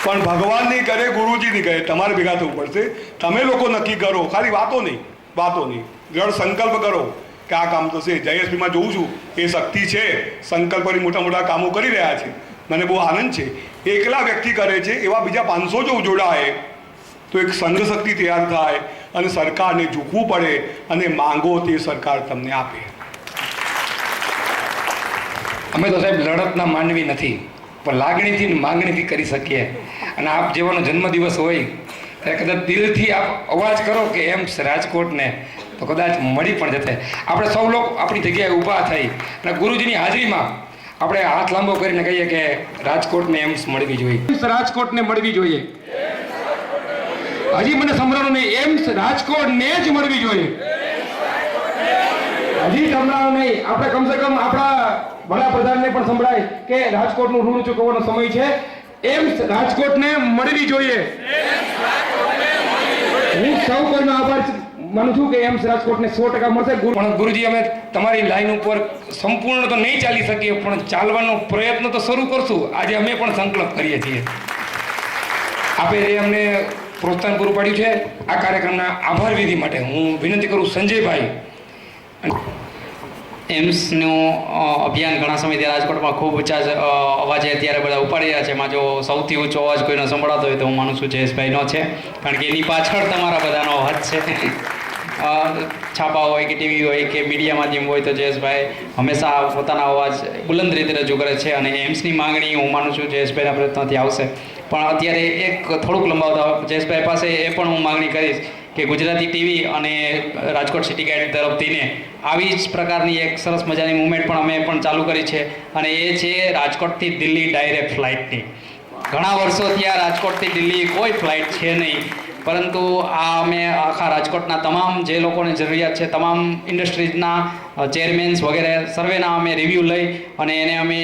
પણ ભગવાન નહીં કરે, ગુરુજી નહીં કરે, તમારે ભેગા થવું પડશે. તમે લોકો નક્કી કરો, ખાલી વાતો નહીં, દ્રઢ સંકલ્પ કરો કે આ કામ થશે. જયેશભાઈમાં જોઉં છું એ શક્તિ છે, સંકલ્પ કરી મોટા મોટા કામો કરી રહ્યા છે, મને બહુ આનંદ છે. એકલા વ્યક્તિ કરે છે, એવા બીજા 500 જો જોડાય તો એક સંઘ શક્તિ તૈયાર થાય અને સરકારને ઝૂકવું પડે અને માંગો તે સરકાર તમને આપે. અમે તો સાહેબ લડતના માનવી નથી, પણ લાગણીથી ને માંગણીથી કરી શકીએ. અને આપ જેવાનો જન્મદિવસ હોય ત્યારે કદાચ દિલથી આપ અવાજ કરો કે એમ્સ રાજકોટને, તો કદાચ મળી પણ જશે. આપણે સૌ લોકો આપણી જગ્યાએ ઊભા થઈ અને ગુરુજીની હાજરીમાં આપણે હાથ લાંબો કરીને કહીએ કે રાજકોટને એમ્સ મળવી જોઈએ, રાજકોટને મળવી જોઈએ. હજી મને સંભળાણું નહીં, એમ્સ રાજકોટને જ મળવી જોઈએ. હજી સંભળાણું નહીં, આપણે કમસે કમ આપણા વડાપ્રધાનને પણ સંભળાય કે રાજકોટનું ઋણ ચૂકવવાનો સમય છે, એમ્સ રાજકોટને મળવી જોઈએ. હું સૌ કોઈનો આભાર માનું છું કે એમ્સ રાજકોટને 100% મળશે. પણ ગુરુજી, અમે તમારી લાઈન ઉપર સંપૂર્ણ તો નહીં ચાલી શકીએ, પણ ચાલવાનો પ્રયત્ન તો શરૂ કરશું. આજે અમે પણ સંકલ્પ કરીએ છીએ. આપે જે અમને પ્રોત્સાહન પૂરું પાડ્યું છે, આ કાર્યક્રમના આભાર વિધિ માટે હું વિનંતી કરું સંજયભાઈ. એમ્સનું અભિયાન ઘણા સમયથી રાજકોટમાં ખૂબ ઊંચા અવાજે અત્યારે બધા ઉપાડી રહ્યા છે. એમાં જો સૌથી ઊંચો અવાજ કોઈનો સંભળાતો હોય તો હું માનું છું જયેશભાઈનો છે, કારણ કે એની પાછળ તમારા બધાનો હાથ છે. છાપા હોય કે ટીવી હોય કે મીડિયા માધ્યમ હોય તો જયેશભાઈ હંમેશા પોતાના અવાજ બુલંદ રીતે રજૂ કરે છે. અને એમ્સની માંગણી હું માનું છું જયેશભાઈના પ્રયત્નોથી આવશે. પણ અત્યારે એક થોડુંક લંબાવતા જયેશભાઈ પાસે એ પણ હું માંગણી કરીશ કે ગુજરાતી ટીવી અને રાજકોટ સિટી ગાઈડ તરફથીને આવી જ પ્રકારની એક સરસ મજાની મૂવમેન્ટ પણ અમે પણ ચાલુ કરી છે, અને એ છે રાજકોટથી દિલ્હી ડાયરેક્ટ ફ્લાઇટની. ઘણા વર્ષોથી આ રાજકોટથી દિલ્હી કોઈ ફ્લાઇટ છે નહીં, પરંતુ આ અમે આખા રાજકોટના તમામ જે લોકોને જરૂરિયાત છે, તમામ ઇન્ડસ્ટ્રીઝના ચેરમેન્સ વગેરે સર્વેના અમે રિવ્યૂ લઈ અને એને અમે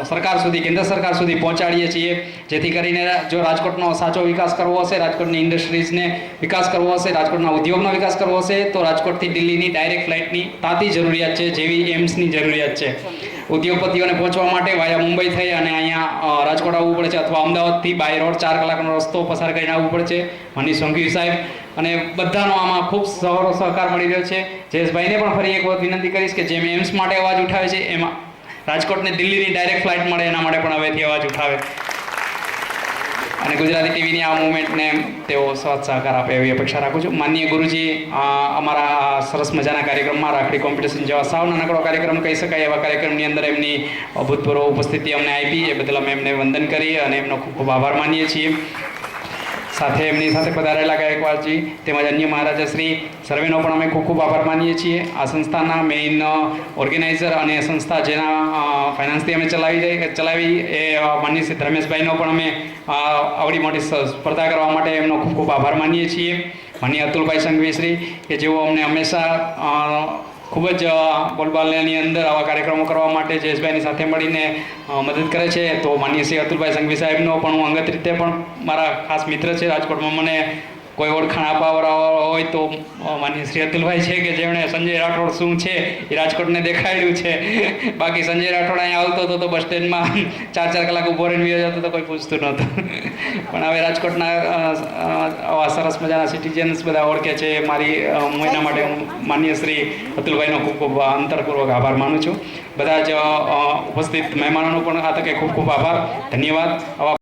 સરકાર સુધી, કેન્દ્ર સરકાર સુધી પહોંચાડીએ છીએ, જેથી કરીને જો રાજકોટનો સાચો વિકાસ કરવો હશે, રાજકોટની ઇન્ડસ્ટ્રીઝને વિકાસ કરવો હશે, રાજકોટના ઉદ્યોગનો વિકાસ કરવો હશે, તો રાજકોટથી દિલ્હીની ડાયરેક્ટ ફ્લાઇટની તાતી જરૂરિયાત છે, જેવી એમ્સની જરૂરિયાત છે. ઉદ્યોગપતિઓને પહોંચવા માટે વાયા મુંબઈ થઈ અને અહીંયા રાજકોટ આવવું પડે છે, અથવા અમદાવાદથી બાય રોડ 4 કલાકનો રસ્તો પસાર કરીને આવવું પડે છે. મનીષ સંઘવી સાહેબ અને બધાનો આમાં ખૂબ સારો સહકાર મળી રહ્યો છે. જયેશભાઈને પણ ફરી એક વખત વિનંતી કરીશ કે જેમ એમ્સ માટે અવાજ ઉઠાવે છે, એમાં રાજકોટને દિલ્હીની ડાયરેક્ટ ફ્લાઇટ મળે એના માટે પણ હવેથી અવાજ ઉઠાવે. અને ગુજરાતી ટીવીની આ મુવમેન્ટને તેઓ સાથ સહકાર આપે એવી અપેક્ષા રાખું છું. માનનીય ગુરુજી અમારા આ સરસ મજાના કાર્યક્રમમાં રાખડી કોમ્પિટિશન જેવા સાવ નાનકડો કાર્યક્રમ કહી શકાય એવા કાર્યક્રમની અંદર એમની અભૂતપૂર્વ ઉપસ્થિતિ અમને આપી એ બદલ અમે એમને વંદન કરી અને એમનો ખૂબ ખૂબ આભાર માનીએ છીએ. સાથે એમની સાથે પધારેલા ગાયકવાડજી તેમજ અન્ય મહારાજાશ્રી સર્વેનો પણ અમે ખૂબ ખૂબ આભાર માનીએ છીએ. આ સંસ્થાના મેઇન ઓર્ગેનાઇઝર અને સંસ્થા જેના ફાઇનાન્સથી અમે ચલાવી એ માનનીય શ્રી ધર્મેશભાઈનો પણ અમે આવડી મોટી સ્પર્ધા કરવા માટે એમનો ખૂબ ખૂબ આભાર માનીએ છીએ. માનનીય અતુલભાઈ સંઘવીશ્રી કે જેઓ અમને હંમેશા ખૂબ જ બોલબાલની અંદર આવા કાર્યક્રમો કરવા માટે જયેશભાઈની સાથે મળીને મદદ કરે છે. તો માનનીય શ્રી અતુલભાઈ સંઘવી સાહેબનો પણ હું અંગત રીતે પણ મારા ખાસ મિત્ર છે. રાજકોટમાં મને કોઈ ઓળખાણ આપવાવાળા હોય તો માનનીય શ્રી અતુલભાઈ છે કે જેમણે સંજય રાઠોડ શું છે એ રાજકોટને દેખાડ્યું છે. બાકી સંજય રાઠોડ અહીંયા આવતો હતો તો બસ સ્ટેન્ડમાં 4 કલાક ઊભો રહીને વ્યો જતો તો કોઈ પૂછતું નહોતું. પણ હવે રાજકોટના આવા સરસ મજાના સિટીઝન્સ બધા ઓળખે છે મારી હું એના માટે હું માનનીય શ્રી અતુલભાઈનો ખૂબ ખૂબ અંતરપૂર્વક આભાર માનું છું. બધા જ ઉપસ્થિત મહેમાનોનો પણ આ તકે ખૂબ ખૂબ આભાર, ધન્યવાદ. આવા